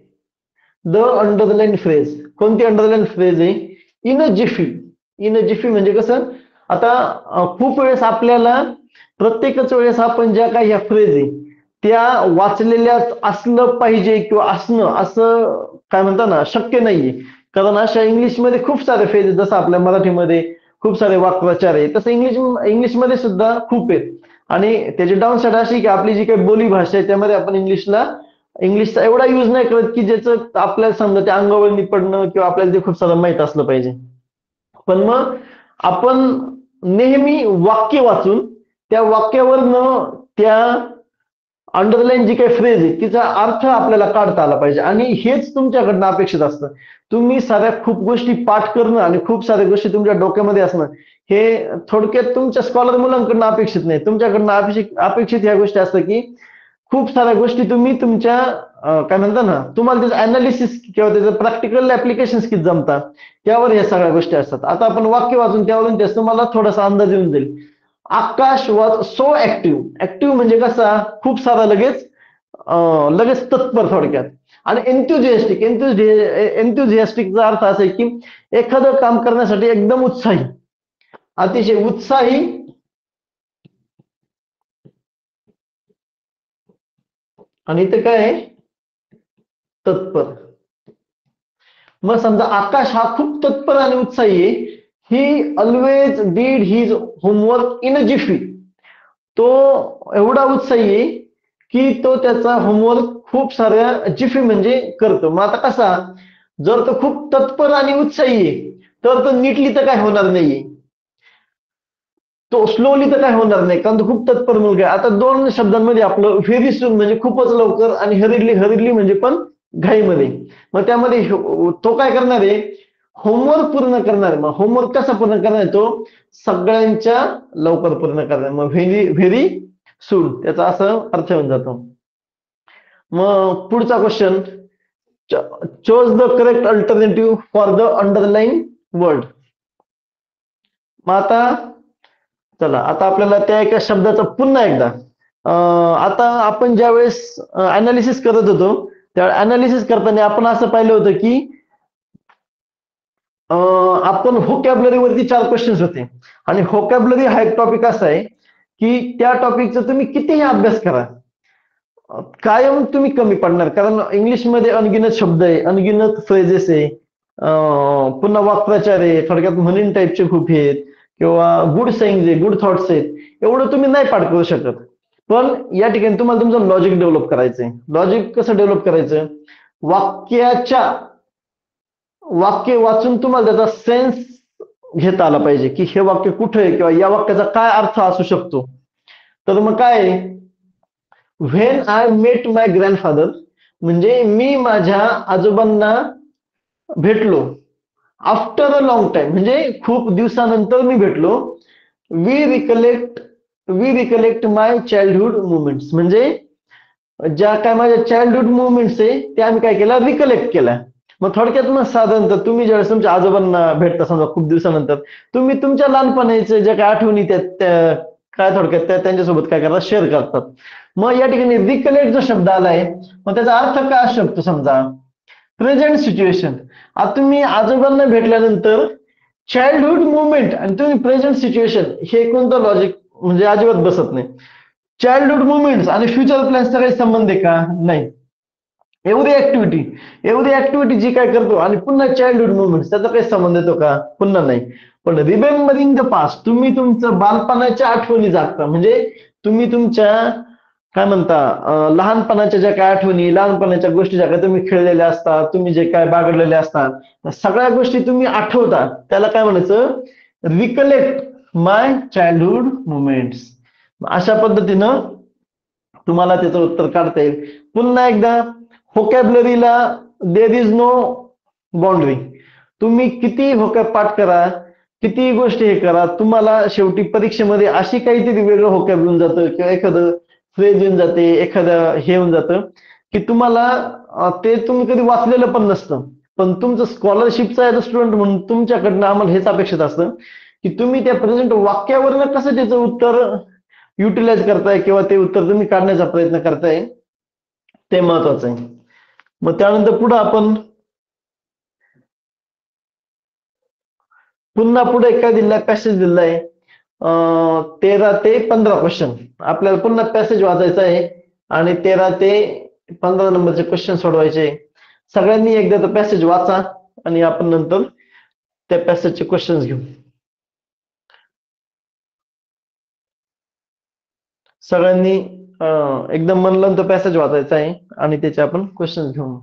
the underline phrase. कोणती अंडरलाईन फ्रेज आहे, in a jiffy. In a jiffy म्हणजे कसं, आता खूप वेळेस आपल्याला प्रत्येकच वेळेस आपण ज्या काही ह्या फ्रेज आहे त्या वाचलेल्याच असलं पाहिजे किंवा असणं असं काय म्हणतात ना शक्य नाहीये. कारण अशा इंग्लिशमध्ये खूप सारे फ्रेज आहेत, जसं आपल्या मराठीमध्ये खूप सारे वाक्प्रचार आहे, तसं इंग्लिशमध्ये सुद्धा खूप आहेत. आणि त्याची डाऊन साईड अशी की आपली जी काही बोली भाषा आहे त्यामध्ये आपण इंग्लिशचा एवढा यूज नाही करत की ज्याचं आपल्याला समजा त्या अंगावर पडणं किंवा आपल्याला ते खूप सारं माहित असलं पाहिजे. पण मग आपण नेहमी वाक्य वाचून त्या वाक्यावरनं त्या अंडरलाईन जी काही फ्रेज आहे तिचा अर्थ आपल्याला काढता आला पाहिजे आणि हेच तुमच्याकडनं अपेक्षित असतं. तुम्ही साऱ्या खूप गोष्टी पाठ करणं आणि खूप साऱ्या गोष्टी तुमच्या डोक्यामध्ये असणं हे थोडक्यात तुमच्या स्कॉलर मुलांकडनं अपेक्षित नाही. तुमच्याकडनं अपेक्षित ह्या गोष्टी असतात की खूप साऱ्या गोष्टी तुम्ही तुमच्या काय म्हणता ना तुम्हाला त्याचं अनालिसिस किंवा त्याचं प्रॅक्टिकल ऍप्लिकेशन किती जमतात त्यावर या सगळ्या गोष्टी असतात. आता आपण वाक्य वाचून त्यावरून त्याच तुम्हाला थोडासा अंदाज येऊन जाईल. आकाश वॉज सो ऍक्टिव्ह म्हणजे कसा खूप सारा लगेच तत्पर थोडक्यात. आणि एन्थुझियास्टिकचा अर्थ असा आहे की एखादं काम करण्यासाठी एकदम उत्साही, अतिशय उत्साही आणि इथे काय आहे तत्पर. मग समजा आकाश हा खूप तत्पर आणि उत्साही आहे. He always did his homework in a jiffy. तो एवढा उत्साही आहे की तो त्याचा होमवर्क खूप साऱ्या जिफी म्हणजे करतो. मग आता कसा जर तो खूप तत्पर आणि उत्साही आहे तर तो नीटली तर काय होणार नाहीये, तो स्लोली तर काय होणार नाही कारण तो खूप तत्पर मुलगा आहे. आता दोन शब्दांमध्ये आपलं व्हेरी सून म्हणजे खूपच लवकर आणि हरिडली म्हणजे पण घाईमध्ये. मग त्यामध्ये तो काय करणार आहे होमवर्क पूर्ण करणार आहे. मग होमवर्क कसा पूर्ण करणार आहे तो सगळ्यांच्या लवकर पूर्ण करणार. मग व्हेरी व्हेरी सून त्याचा असं अर्थ होऊन जातो. मग पुढचा question choose the correct alternative for the underline word. मग आता आपल्याला त्या एका शब्दाचा पुन्हा एकदा आता आपण ज्या वेळेस अनालिसिस करत होतो त्या अनालिसिस करताना आपण असं पाहिलं होतं की आपण व्होकॅब्युलरी वरती 4 क्वेश्चन्स होते आणि व्होकॅब्युलरी हा एक टॉपिक असा आहे की त्या टॉपिकचा तुम्ही कितीही अभ्यास करा कायम तुम्ही कमी पडणार. कारण इंग्लिशमध्ये अनगिनत शब्द आहे, अनगिनत फ्रेजेस आहे, पुन्हा वाक्प्रचार आहे, थोडक्यात म्हणीन टाईपचे खूप आहेत किंवा गुड सेइंग्स आहे, गुड थॉट्स आहेत. एवढं तुम्ही नाही पाठ करू शकत. पण या ठिकाणी तुम्हाला तुमचं लॉजिक डेव्हलप करायचंय. लॉजिक कसं डेव्हलप करायचं वाक्याच्या वाक्य वाचून तुम्हाला त्याचा सेन्स घेता आला पाहिजे की हे वाक्य कुठे आहे किंवा या वाक्याचा काय अर्थ असू शकतो. तर मग काय when I met my grandfather म्हणजे मी माझ्या आजोबांना भेटलो. आफ्टर अ लॉंग टाइम म्हणजे खूप दिवसानंतर मी भेटलो. We recollect we recollect my childhood movements म्हणजे ज्या काय माझ्या चाइल्डहुड मुवमेंट्स आहे त्या आम्ही काय केलं रिकलेक्ट केल्या. मग थोडक्यात मग साधारणतः तुम्ही ज्यावेळेस तुमच्या आजोबांना भेटता समजा खूप दिवसानंतर तुम्ही तुमच्या लहानपणाच्या ज्या काय आठवणी त्या काय थोडक्यात त्यांच्यासोबत काय करतात शेअर करतात. मग या ठिकाणी रिकलेक्ट जो शब्द आलाय मग त्याचा अर्थ काय असू शकतो समजा प्रेझेंट सिच्युएशन. आता तुम्ही आजोबांना भेटल्यानंतर चाइल्डहुड मुवमेंट आणि तुम्ही प्रेझेंट सिच्युएशन हे कोणतं लॉजिक म्हणजे अजिबात बसत नाही. चाइल्डहुड मुवमेंट्स आणि फ्युचर प्लॅन्सचा काही संबंध आहे का नाही. एव्हरी ऍक्टिव्हिटी जी काय करतो आणि पुन्हा चाइल्डहुड मुवमेंट्स त्याचा काही संबंध येतो का पुन्हा नाही. पण रिमेंबरिंग द पास्ट तुम्ही तुमचं बालपणाच्या आठवणी जागता म्हणजे तुम्ही तुमच्या काय म्हणता लहानपणाच्या ज्या काय आठवणी लहानपणाच्या गोष्टी ज्या काय तुम्ही खेळलेल्या असतात तुम्ही जे काय बागडलेले असतात त्या सगळ्या गोष्टी तुम्ही आठवता त्याला काय म्हणायचं रिकलेक्ट माय चाइल्डहुड मुवमेंट्स. अशा पद्धतीनं तुम्हाला त्याचं उत्तर काढता येईल. पुन्हा एकदा व्होकॅब्युलरीला देर इज नो बाउंड्री. तुम्ही किती व्होकॅब पाठ करा किती गोष्टी हे करा तुम्हाला शेवटी परीक्षेमध्ये अशी काहीतरी वेगळं व्होकॅब येऊन जातं किंवा एखादं फ्रेज येऊन जाते एखादं हे होऊन जातं की तुम्हाला ते तुम्ही कधी वाचलेलं पण नसतं. पण तुमचं स्कॉलरशिपचा ऍज अ स्टुडंट म्हणून तुमच्याकडनं आम्हाला हेच अपेक्षित असतं की तुम्ही त्या प्रेझेंट वाक्यावरनं कसं त्याचं उत्तर युटिलाइज करताय किंवा ते उत्तर तुम्ही काढण्याचा प्रयत्न करताय ते महत्वाचं आहे. मग त्यानंतर पुढे आपण पुन्हा पुढे काय दिलाय पॅसेज दिलाय 13 ते 15 क्वेश्चन आपल्याला पुन्हा पॅसेज वाचायचा आहे आणि 13 ते 15 नंबरचे क्वेश्चन सोडवायचे. सगळ्यांनी एकदा तो पॅसेज वाचा आणि आपण नंतर त्या पॅसेजचे क्वेश्चन्स घेऊ. सगळ्यांनी एकदम मन लावून तो पॅसेज वाचायचा आहे आणि त्याचे आपण क्वेश्चन्स घेऊ.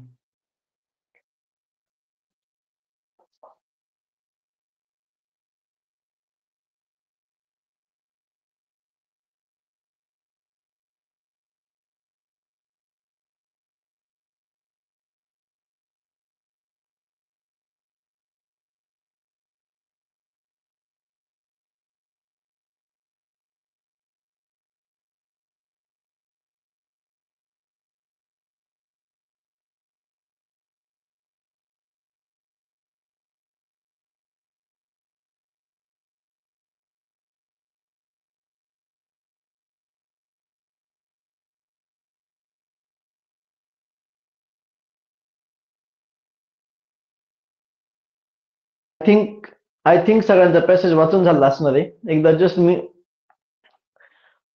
आय थिंक सगळ्यांचा पॅसेज वाचून झाला असणार आहे. एकदा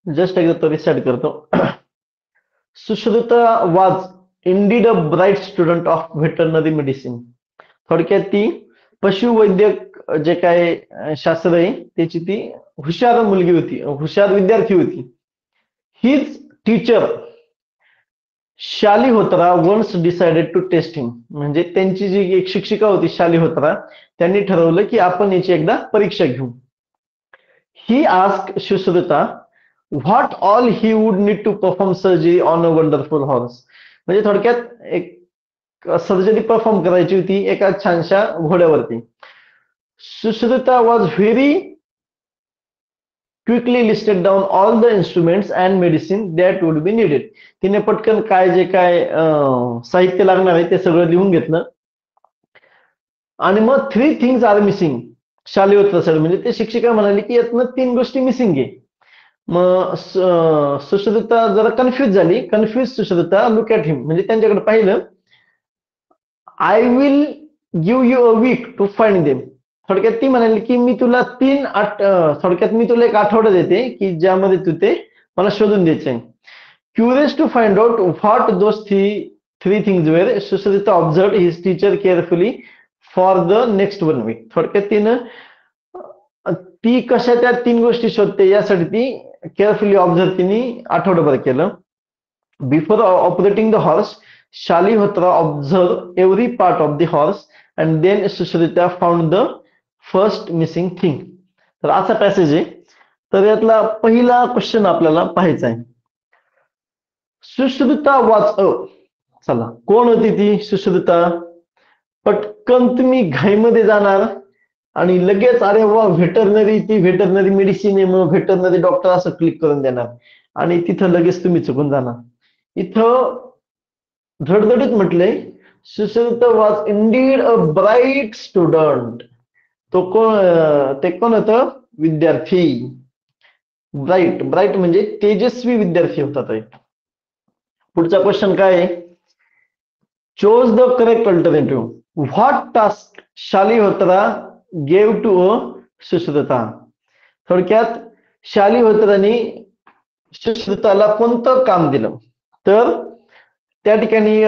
एकदा तो रिसेट करतो. सुश्रुता वाज indeed a bright student of veterinary medicine. थोडक्यात ती पशुवैद्यक जे काय शास्त्र आहे त्याची ती हुशार मुलगी होती, हुशार विद्यार्थी होती. हीच टीचर शाली होतरा वन्स डिसाइडेड टू टेस्ट हिम. म्हणजे त्यांची जी एक शिक्षिका होती शाली होतरा, त्यांनी ठरवलं की आपण याची एकदा परीक्षा घेऊ. He asked Sushruta what all he would need to perform surgery on a wonderful horse. म्हणजे थोडक्यात एक सर्जरी परफॉर्म करायची होती एका छानशा घोड्यावरती. Sushruta was very quickly listed down all the instruments and medicine that would be needed. तिने पटकन काय जे काय साहित्य लागणार आहे ते सगळं लिहून घेतलं. आणि मग 3 थिंग्स आर मिसिंग. शाली होत म्हणजे ते शिक्षिका म्हणाली की यातनं 3 गोष्टी मिसिंग आहे. मग सुश्रुता जरा कन्फ्युज झाली. Confuse Sushruta look at him. म्हणजे त्यांच्याकडे पाहिलं. I will give you a week to find them. थोडक्यात ती म्हणाली की मी तुला थोडक्यात मी तुला एक आठवडा देते की ज्यामध्ये तू ते मला शोधून द्यायचे. Curious to find out what those three things were, Sushruta observe his teacher carefully for the next 1 week. थोडक्यात तिनं ती कशा त्या 3 गोष्टी शोधते यासाठी ती केअरफुली ऑब्झर्व तिने आठवडाभर केलं. Before operating the horse, Shali Hotra observe every part of the horse and then Sushruta found the first missing thing. तर असा पॅसेज आहे. तर यातला पहिला क्वेश्चन आपल्याला पाहायचा आहे. सुश्रुता वाज चला कोण होती ती सुश्रुता? पटकन तुम्ही घाईमध्ये जाणार आणि लगेच अरे वा व्हेटरनरी, ती व्हेटरनरी मेडिसिन आहे मग व्हेटरनरी डॉक्टर असं क्लिक करून देणार आणि तिथं लगेच तुम्ही चुकून जाणार. इथं धडधडीत म्हटलंय सुश्रुता वाज इंडीड अ ब्राईट स्टुडंट. ते कोण होतं? विद्यार्थी. ब्राईट ब्राईट म्हणजे तेजस्वी विद्यार्थी होता. पुढचा क्वेश्चन काय आहे? Chose the correct alternative. What task शाली होत्रा गेव टू अ सुश्रुता. थोडक्यात शाली होत्रांनी सुश्रुताला कोणतं काम दिलं? तर त्या ठिकाणी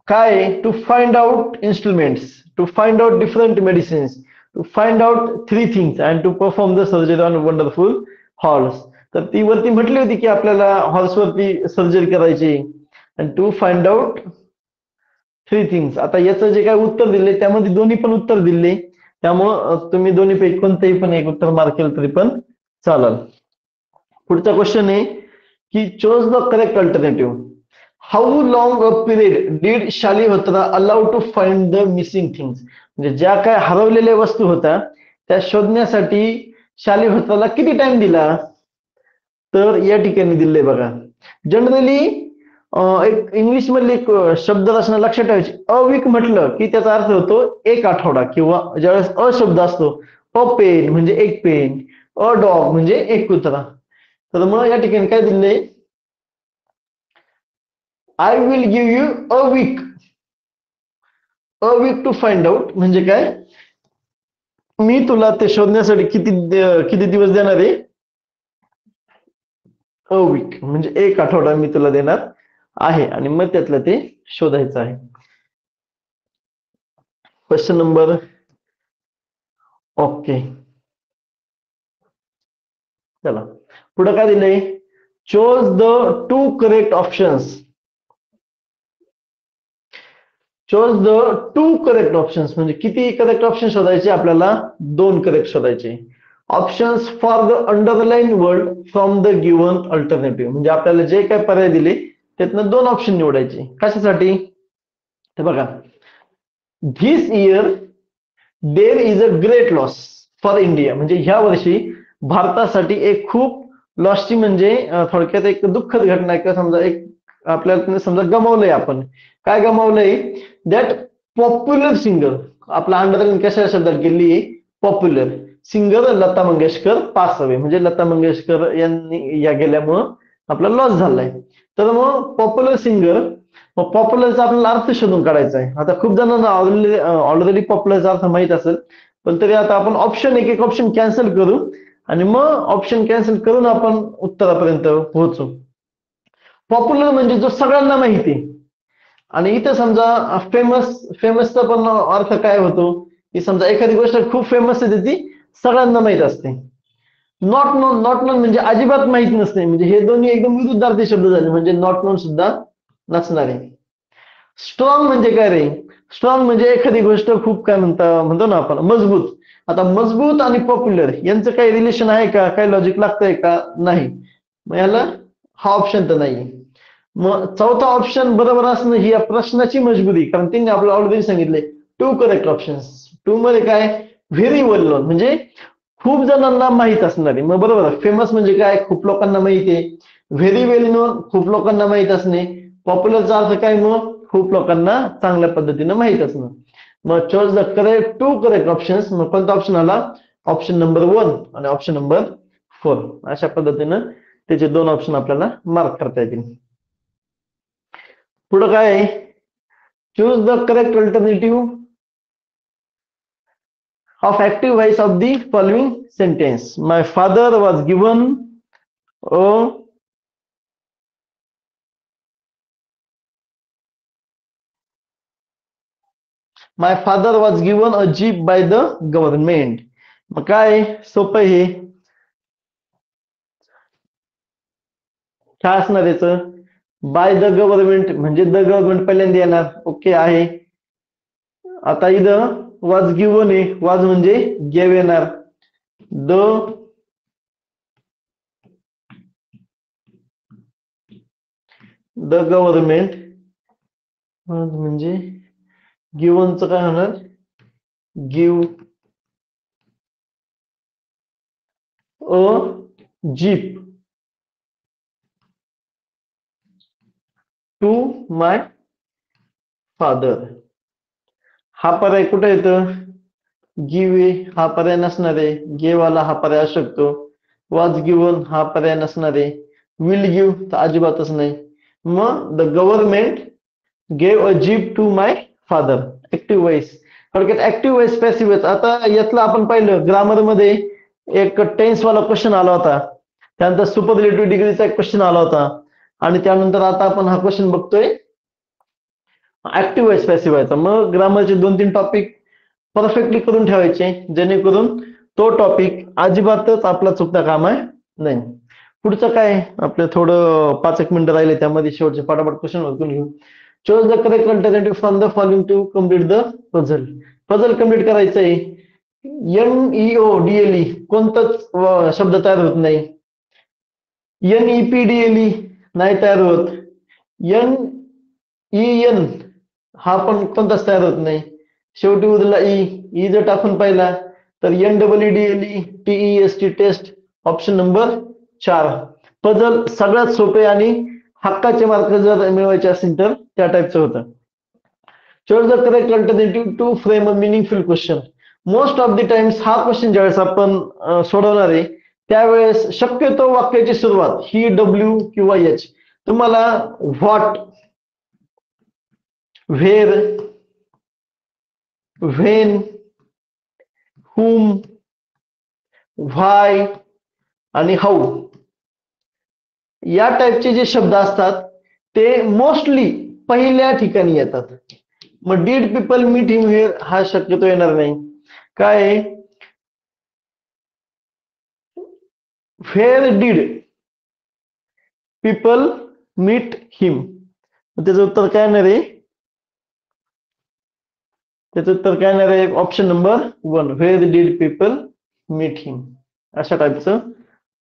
काय? To find out instruments, to find out different medicines, to find out 3 things and to perform the surgery on wonderful horse. तर ती वरती म्हटली होती की आपल्याला हॉर्सवरती सर्जरी करायची and to find out 3 things. आता याचं जे काय उत्तर दिले त्यामध्ये दोन्ही पण उत्तर दिले, त्यामुळं तुम्ही दोन्हीपैकी कोणतेही पण एक उत्तर मार्क केलं तरी पण चालेल. पुढचा क्वेश्चन आहे की choose the correct alternative. How long a period did Shali Hotra allow to find the missing things. म्हणजे ज्या काय हरवलेल्या वस्तू होत्या त्या शोधण्यासाठी शाली होत्राला किती टाइम दिला? तर या ठिकाणी दिले बघा. जनरली एक इंग्लिश मधली एक शब्द रचना लक्षात ठेवायची. अ वीक म्हटलं की त्याचा अर्थ होतो एक आठवडा, किंवा ज्यावेळेस अ शब्द असतो अ पेन म्हणजे एक पेन, अ डॉग म्हणजे एक कुत्रा. तर मग या ठिकाणी काय दिले? I will give you a week. A week to find out म्हणजे काय? मी तुला ते शोधण्यासाठी किती दिवस देणार आहे? अ वीक, म्हणजे एक आठवडा मी तुला देणार आहे आणि मग त्यातलं ते शोधायचं आहे. Question number okay. चला पुढे काय दिलंय? Chose the two correct options. Chose the two correct options म्हणजे किती करेक्ट ऑप्शन शोधायचे आपल्याला? 2 करेक्ट शोधायचे. Options for the underline word from the given alternative, म्हणजे आपल्याला जे काय पर्याय दिले त्यातनं 2 ऑप्शन निवडायचे. कशासाठी? हे बघा, this year there is a great loss for India, म्हणजे ह्या वर्षी भारतासाठी एक खूप लॉसची म्हणजे थोडक्यात एक दुःखद घटना आहे, किंवा समजा एक आपल्याला समजा गमावलंय आपण. काय गमावलंय? दॅट पॉप्युलर सिंगर, आपला अंडरलाईन कशा शब्दात गेली? Popular singer Lata Mangeshkar pass away, म्हणजे लता मंगेशकर यांनी या गेल्यामुळं आपला लॉस झालाय. तर मग पॉप्युलर सिंगर, मग पॉप्युलरचा आपल्याला अर्थ शोधून काढायचा आहे. आता खूप जणांना ऑलरेडी पॉप्युलरचा अर्थ माहित असेल, पण तरी आता आपण एक एक ऑप्शन कॅन्सल करू आणि मग ऑप्शन कॅन्सल करून आपण उत्तरापर्यंत पोहोचू. पॉप्युलर म्हणजे जो सगळ्यांना माहिती आहे. आणि इथं समजा फेमसचा पण अर्थ काय होतो? की समजा एखादी गोष्ट खूप फेमस आहे ती सगळ्यांना माहित असते. नॉट नोन म्हणजे अजिबात माहित नसते, म्हणजे हे दोन्ही एकदम विरुद्धार्थी शब्द झाले, म्हणजे नॉट नोन सुद्धा नसणार आहे. स्ट्रॉंग म्हणजे काय रे? स्ट्रॉंग म्हणजे एखादी गोष्ट खूप काय म्हणतो ना आपण मजबूत. आता मजबूत आणि पॉप्युलर यांचं काही रिलेशन आहे का? काही लॉजिक लागतंय का? नाही. मग याला हा ऑप्शन तर नाही. मग चौथा ऑप्शन बरोबर असणं ही या प्रश्नाची मजबुरी, कारण त्यांनी आपल्याला ऑलरेडी सांगितले टू करेक्ट ऑप्शन्स. टू मध्ये काय? व्हेरी वेल नोन, म्हणजे खूप जणांना माहित असणारे. मग बरोबर, फेमस म्हणजे काय? खूप लोकांना माहिती आहे. व्हेरी वेल नोन खूप लोकांना माहित असणे. पॉप्युलरचा अर्थ काय? मग खूप लोकांना चांगल्या पद्धतीने माहित असणं. मग choice the correct to correct options. मग कोणता ऑप्शन आला? ऑप्शन नंबर 1 आणि ऑप्शन नंबर 4. अशा पद्धतीनं त्याचे 2 ऑप्शन आपल्याला मार्क करता येतील. पुढे काय आहे? Choose the correct alternative of active voice of the following sentence. My father was given a jeep by the government. मग काय? सोपं हे काय असणार याचं? बाय द गव्हर्नमेंट म्हणजे द गव्हर्नमेंट पहिल्यांदा येणार. ओके आहे. आता इथं वॉज गिव्हन आहे, वॉज म्हणजे गेव येणार. द गव्हर्नमेंट म्हणजे गिव्हनचं काय होणार? Give a jeep to my father. हा पर्याय कुठे येतं? गिव्ह हा पर्याय नसणार आहे. गेव वाला हा पर्याय असू शकतो. वॉज गिव्हन हा पर्याय नसणार आहे. विल गिव्ह तर अजिबातच नाही. मग the government gave a jeep to my father. Active voice, थोडक्यात ऍक्टिव्ह वॉइस पॅसिव्ह वॉइस. आता यातलं आपण पाहिलं ग्रामर मध्ये एक टेन्स वाला क्वेश्चन आला होता, त्यानंतर सुपरलेटिव्ह डिग्रीचा एक क्वेश्चन आला होता, आणि त्यानंतर आता आपण हा क्वेश्चन बघतोय ऍक्टिव्ह वॉइस पॅसिव्ह व्हायचा. मग ग्रामरचे 2-3 टॉपिक परफेक्टली करून ठेवायचे, जेणेकरून तो टॉपिक अजिबातच आपला चुकता कामा नाही. पुढचं काय? आपलं थोडं 5-1 मिनिटं राहिले, त्यामध्ये शेवटचे पटापट क्वेश्चन ओळखून घेऊ. Choose the correct alternative from the following to complete the puzzle. Puzzle complete करायचं आहे. NEODLE कोणताच शब्द तयार होत नाही. NEPDLE नाही तयार होत. NEN हा पण कोणताच तयार होत नाही. शेवटी उरला ई जर टाकून पाहिला तर NEEDLE TEST test. Option number 4. Puzzle सगळ्यात सोपे आणि हक्काचे मार्क जर मिळवायचे असतील तर त्या टाईपचं होतं. Choose the correct alternative to frame a meaningful question. Most of the times हा क्वेश्चन ज्यावेळेस आपण सोडवणार आहे त्यावेळेस शक्यतो वाक्याची सुरुवात ही डब्ल्यू किंवा एच. तुम्हाला what, where, when, whom, why आणि how या टाईपचे जे शब्द असतात ते मोस्टली पहिल्या ठिकाणी येतात. मग did people meet him here हा शक्यतो येणार नाही. काय where did people meet him, त्याचं उत्तर काय येणार आहे? त्याचं उत्तर काय येणार आहे? Option number 1 where did people meet him अशा टाईपचं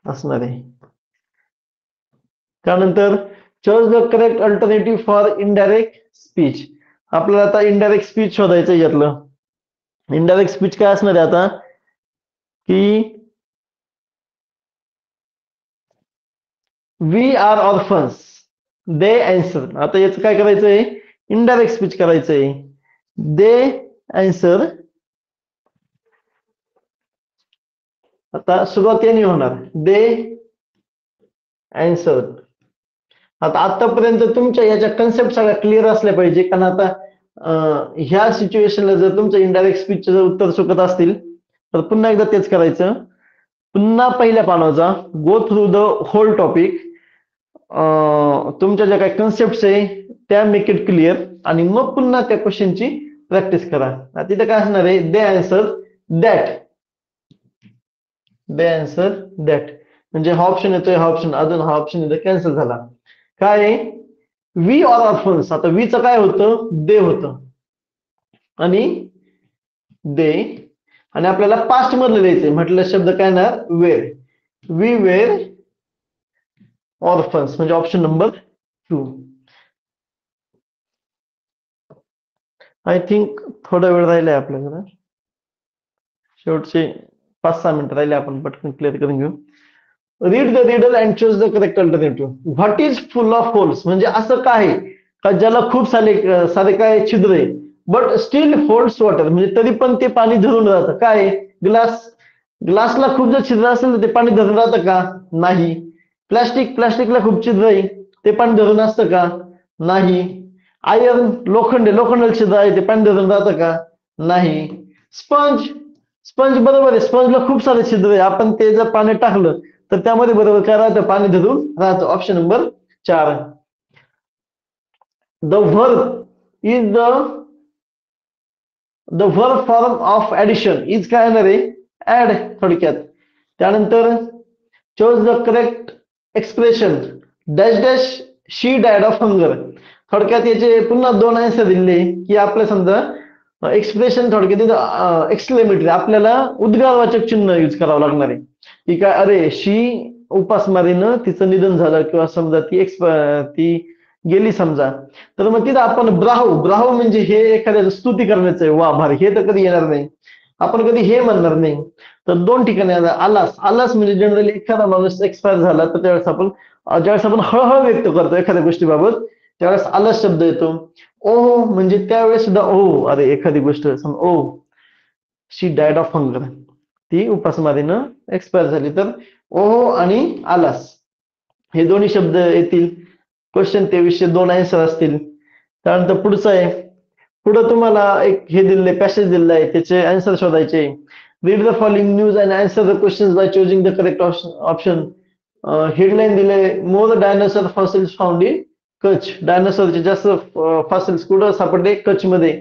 असणार आहे. त्यानंतर choose the correct alternative for indirect speech. आपल्याला आता इनडायरेक्ट स्पीच शोधायचं यातलं. इनडायरेक्ट स्पीच काय असणार आहे आता की we are orphans they answer. आता याचं काय करायचंय? इनडायरेक्ट स्पीच करायचंय. They answer. आता सुरुवात याने होणार दे अँसर. आता आतापर्यंत तुमच्या याच्या कन्सेप्ट सगळ्या क्लिअर असल्या पाहिजे, कारण आता ह्या सिच्युएशनला जर तुमचं इनडायरेक्ट स्पीचचं जर उत्तर चुकत असतील तर पुन्हा एकदा तेच करायचं. पुन्हा पहिल्या पानाचा go through the whole topic. तुमच्या ज्या काही कन्सेप्ट आहे त्या मेक इट क्लिअर आणि मग पुन्हा त्या क्वेश्चनची प्रॅक्टिस करा. तिथे काय असणार आहे? They answer that. They answer that म्हणजे हा ऑप्शन येतोय, हा ऑप्शन अजून हा ऑप्शन इथं कॅन्सल झाला. काय वी ऑर ऑर्फन्स. आता वीचं काय होतं? दे होतं आणि दे आणि आपल्याला पास्ट मधलं लिहायचंय म्हटलं शब्द काय ना वेर. वी वेर ऑर्फन्स म्हणजे ऑप्शन नंबर 2. आय थिंक थोडा वेळ राहिलाय आपल्याकडे, शेवटचे 5-6 मिनिटं राहिले, आपण पटकन क्लिअर करून घेऊ. Read the riddle and choose the correct alternative. What is full of holes म्हणजे असं काय का ज्याला खूप सारे काय छिद्र आहे बट स्टील होल्ड्स वॉटर म्हणजे तरी पण ते पाणी धरून राहतं. काय ग्लासला खूप जर छिद्र असेल तर ते पाणी धरून राहतं का? नाही. प्लास्टिकला खूप छिद्र आहे ते पाणी धरून असतं का? नाही. आयर्न लोखंडाला छिद्र आहे ते पाणी धरून राहतं का? नाही. स्पंज बरोबर आहे, स्पंजला खूप सारे छिद्र आहे, आपण ते जर पाण्यात टाकलं तर त्यामध्ये बरोबर काय राहतं? पाणी धरून राहतं. Option number 4. The verb is the verb form of addition is काय येणार आहे? ऍड थोडक्यात. त्यानंतर choose the correct expression dash dash she died of hunger. थोडक्यात याचे पुन्हा 2 आन्सर दिले की आपल्या समजा एक्सप्रेशन थोडक्यात एक्सक्लेमेटरी आपल्याला उद्गारवाचक चिन्ह यूज करावं लागणार आहे की काय अरे शी उपासमारीनं तिचं निधन झालं किंवा समजा ती गेली समजा, तर मग तिथं आपण ब्राहो म्हणजे हे एखाद्याचं स्तुती करण्याचं आहे, वा भारी, हे तर कधी येणार नाही. आपण कधी हे म्हणणार नाही. तर 2 ठिकाणी आलास म्हणजे जनरली एखादा माणूस एक्सपायर झाला तर ज्यावेळेस आपण हळहळ व्यक्त करतो एखाद्या गोष्टीबाबत त्यावेळेस आलस शब्द येतो. ओहो म्हणजे त्यावेळेस सुद्धा ओ अरे एखादी गोष्ट ओ शी डायड ऑफ हंगर ती उपासमारीनं एक्सपायर झाली, तर ओहो आणि आलास हे दोन्ही शब्द येतील. क्वेश्चन 23 2 आन्सर असतील. त्यानंतर पुढचं आहे, पुढे तुम्हाला एक हे दिलेलं आहे, पॅसेज दिलेला आहे, त्याचे आन्सर शोधायचे. Read the following news and answer the questions by choosing the correct option. Headline दिले more dinosaur fossils found in Kutch. डायनासोरचे जास्त फॉसिल्स कुठं सापडले? कच्छ मध्ये.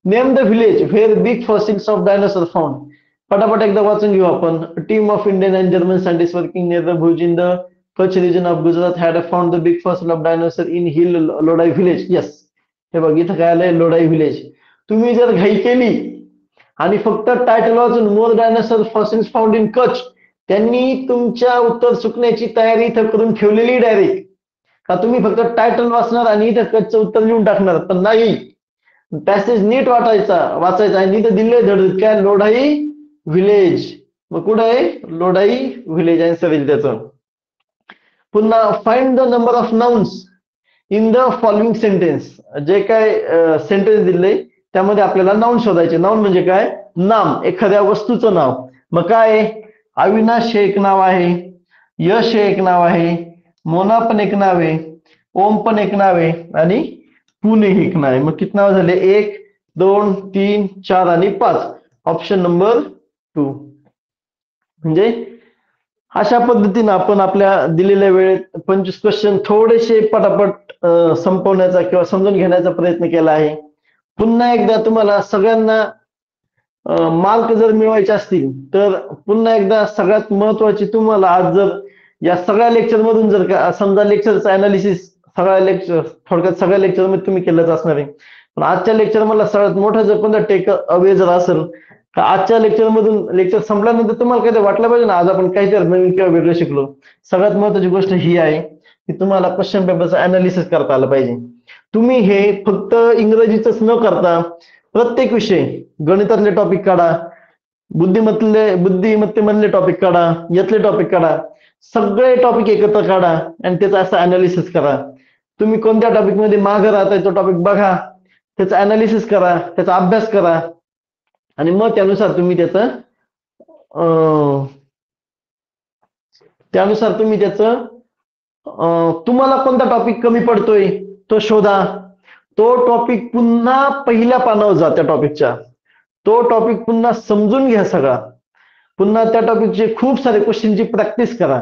Name the village where big fossils of dinosaur found. पटापट एकदा वाचून घेऊ आपण. Team of Indian and German scientist working near the Bhuj in the Kutch region of Gujarat had found the big fossil of dinosaur in hill Lodai village. Yes, हे बघ इथं काय आलंय? लोडाई व्हिलेज. तुम्ही जर घाई केली आणि फक्त टायटल वाचून more dinosaur fossils found in Kutch, त्यांनी तुमच्या उत्तर चुकण्याची तयारी इथं करून ठेवलेली डायरेक्ट. का तुम्ही फक्त टायटल वाचणार आणि इथं कच्चं उत्तर लिहून टाकणार? पण नाही, पॅसेज नीट वाचायचा आणि इथं दिले धड काय? लोढाई व्हिलेज. मग कुठं आहे? लोढाई व्हिलेज आन्सर येईल त्याचं. पुन्हा find the number of nouns in the following sentence. जे काय सेंटेन्स दिले त्यामध्ये आपल्याला नाउन शोधायचे. नाउन म्हणजे काय? नाम, एखाद्या वस्तूचं नाव. मग काय? अविनाश हे एक नाव आहे, यश हे एक नाव आहे, मोना पण एक नाव आहे, ओम पण एक नाव आहे आणि पुणे हे एक नाव आहे. मग किती नाव झाले? 1 2 3 4 आणि 5. Option number 2. म्हणजे अशा पद्धतीने आपण आपल्या दिलेल्या वेळेत 25 क्वेश्चन थोडेसे पटापट संपवण्याचा किंवा समजून घेण्याचा प्रयत्न केला आहे. पुन्हा एकदा तुम्हाला सगळ्यांना मार्क जर मिळवायचे असतील तर पुन्हा एकदा सगळ्यात महत्वाची तुम्हाला आज जर या सगळ्या लेक्चर मधून जर का समजा लेक्चरचं अनालिसिस सगळ्या लेक्चर थोडक्यात सगळ्या लेक्चर मध्ये तुम्ही केलंच असणार आहे, पण आजच्या लेक्चर मला सगळ्यात मोठा जर कोणता टेक अवे जर असेल तर आजच्या लेक्चर मधून लेक्चर संपल्यानंतर तुम्हाला काहीतरी वाटलं पाहिजे ना आज आपण काहीतरी नवीन किंवा वेगळं शिकलो. सगळ्यात महत्वाची गोष्ट ही आहे की तुम्हाला क्वेश्चन पेपरचं अनालिसिस करता आलं पाहिजे. तुम्ही हे फक्त इंग्रजीच न करता प्रत्येक विषय गणितातले टॉपिक काढा, बुद्धिमत्तेमधले टॉपिक काढा, यातले टॉपिक काढा, सगळे टॉपिक एकत्र काढा आणि त्याचं असं अनालिसिस करा. तुम्ही कोणत्या टॉपिक मध्ये मागे राहताय तो टॉपिक बघा, त्याचं अनालिसिस करा, त्याचा अभ्यास करा आणि मग त्यानुसार तुम्ही त्याचं तुम्हाला कोणता टॉपिक कमी पडतोय तो शोधा. तो टॉपिक पुन्हा पहिल्या पानावर जा, त्या टॉपिकच्या तो टॉपिक पुन्हा समजून घ्या सगळा, पुन्हा त्या टॉपिकचे खूप सारे क्वेश्चनची प्रॅक्टिस करा.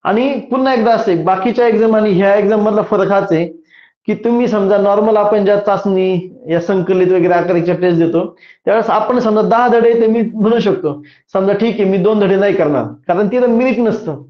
आणि पुन्हा एकदा असे बाकीच्या एक्झाम आणि ह्या एक्झाम मधला फरक हाच आहे की तुम्ही समजा नॉर्मल आपण ज्या चाचणी या संकलित वगैरे आकाराच्या टेस्ट देतो त्यावेळेस आपण समजा 10 धडे ते मी म्हणू शकतो, समजा ठीक आहे मी 2 धडे नाही करणार कारण तिथं मिनिट नसतं.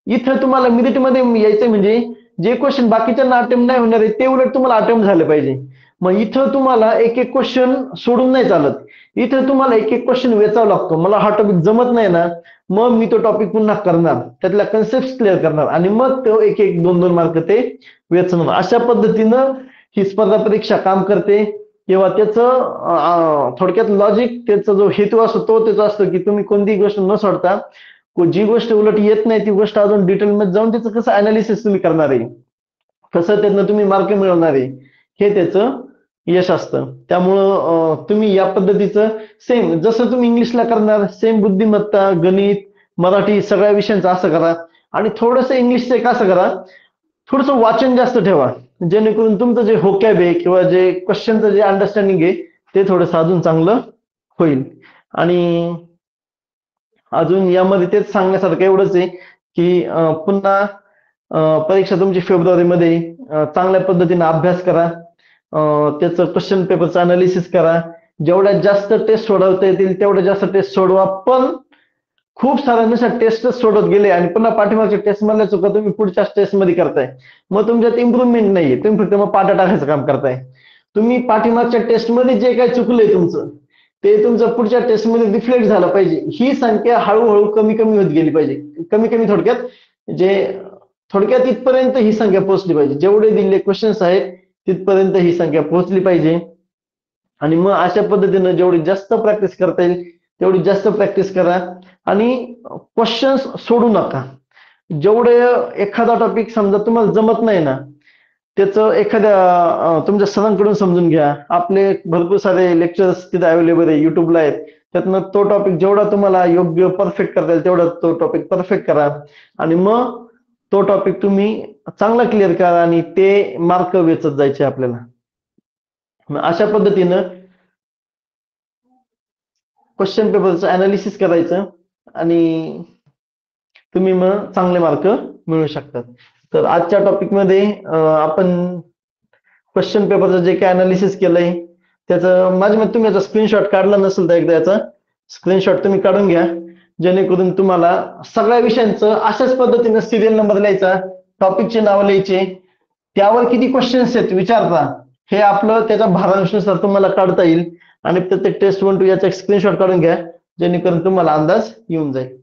इथं तुम्हाला मिनिटमध्ये यायचं म्हणजे जे क्वेश्चन बाकीच्यांना अटेम्प्ट नाही होणार आहे ते उलट तुम्हाला अटेम्प्ट झाले पाहिजे. मग इथं तुम्हाला एक एक क्वेश्चन सोडून नाही चालत, इथं तुम्हाला एक एक क्वेश्चन वेचावा लागतो. मला हा टॉपिक जमत नाही ना, मग मी तो टॉपिक पुन्हा करणार, त्यातल्या कन्सेप्ट क्लिअर करणार आणि मग तो एक एक 2-2 मार्क ते वेचणार. अशा पद्धतीनं ही स्पर्धा परीक्षा काम करते. किंवा त्याचं थोडक्यात लॉजिक त्याचा जो हेतू असतो तो त्याचा असतो की तुम्ही कोणतीही गोष्ट न सोडता जी गोष्ट उलट येत नाही ती गोष्ट अजून डिटेलमध्ये जाऊन त्याचं कसं अनालिसिस तुम्ही करणार आहे, कसं त्यातनं तुम्ही मार्क मिळवणार आहे, हे त्याचं यश असतं. त्यामुळं तुम्ही या पद्धतीचं सेम जसं तुम्ही इंग्लिशला करणार सेम बुद्धिमत्ता, गणित, मराठी सगळ्या विषयांचं असं करा. आणि थोडंसं इंग्लिशचं एक असं करा, थोडंसं वाचन जास्त ठेवा जेणेकरून तुमचं जे होकॅब आहे किंवा जे क्वेश्चनचं जे अंडरस्टँडिंग आहे ते थोडंसं अजून चांगलं होईल. आणि अजून यामध्ये तेच सांगण्यासारखं एवढंच आहे की पुन्हा परीक्षा तुमची फेब्रुवारीमध्ये चांगल्या पद्धतीने अभ्यास करा, त्याचं क्वेश्चन पेपरचं अनालिसिस करा, जेवढ्यात जास्त टेस्ट सोडवता येतील तेवढ्या जास्त टेस्ट सोडवा. पण खूप साऱ्या टेस्टच सोडत गेले आणि पुन्हा पाठीमागच्या टेस्ट मधल्या चुका तुम्ही पुढच्या टेस्ट मध्ये करताय, मग तुमच्यात इम्प्रुव्हमेंट नाहीये, तुम्ही फक्त मग पाटा टाकायचं काम करताय. तुम्ही पाठीमागच्या टेस्ट मध्ये जे काही चुकलंय तुमचं ते तुमचं पुढच्या टेस्ट मध्ये रिफ्लेक्ट झालं पाहिजे. ही संख्या हळूहळू कमी कमी होत गेली पाहिजे, कमी कमी थोडक्यात इथपर्यंत ही संख्या पोहोचली पाहिजे. जेवढे दिलेले क्वेश्चन्स आहेत तिथपर्यंत ही संख्या पोहोचली पाहिजे. आणि मग अशा पद्धतीनं जेवढी जास्त प्रॅक्टिस करता येईल तेवढी जास्त प्रॅक्टिस करा आणि क्वेश्चन्स सोडू नका. जेवढे एखादा टॉपिक समजा तुम्हाला जमत नाही ना त्याचं एखाद्या तुमच्या सरांकडून समजून घ्या. आपले भरपूर सारे लेक्चर्स तिथे अवेलेबल आहे, युट्यूबला आहेत. त्यातनं तो टॉपिक जेवढा तुम्हाला योग्य परफेक्ट करता येईल तेवढा तो टॉपिक परफेक्ट करा आणि मग तो टॉपिक तुम्ही चांगला क्लिअर करा आणि ते मार्क वेचत जायचे आपल्याला. अशा पद्धतीनं क्वेश्चन पेपरचं अनालिसिस करायचं आणि तुम्ही मग चांगले मार्क मिळवू शकतात. तर आजच्या टॉपिकमध्ये आपण क्वेश्चन पेपरचं जे काय अनालिसिस केलंय त्याचं माझ्या मते तुम्ही याचा स्क्रीनशॉट काढला नसेल तर एकदा याचा स्क्रीनशॉट तुम्ही काढून घ्या जेणेकरून तुम्हाला सगळ्या विषयांचं अशाच पद्धतीने सिरियल नंबर लिहायचा, टॉपिकचे नाव लिहायचे, त्यावर किती क्वेश्चन्स आहेत विचारता हे आपलं त्याच्या भारांनुसार तुम्हाला काढता येईल आणि प्रत्येक टेस्ट 1 2 याचा एक स्क्रीनशॉट काढून घ्या जेणेकरून तुम्हाला अंदाज येऊन जाईल.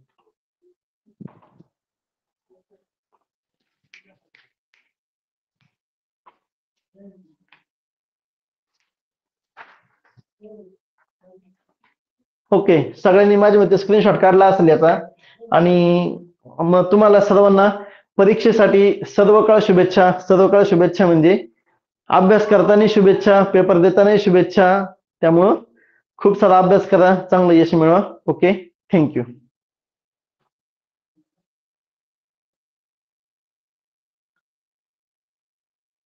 ओके, सगळ्यांनी माझ्या मते स्क्रीनशॉट काढला असेल याचा. आणि मग तुम्हाला सर्वांना परीक्षेसाठी सर्व काळ शुभेच्छा. सर्व काळ शुभेच्छा म्हणजे अभ्यास करताना शुभेच्छा, पेपर देताना शुभेच्छा. त्यामुळं खूप सारा अभ्यास करा, चांगलं यश मिळवा. Okay, thank you.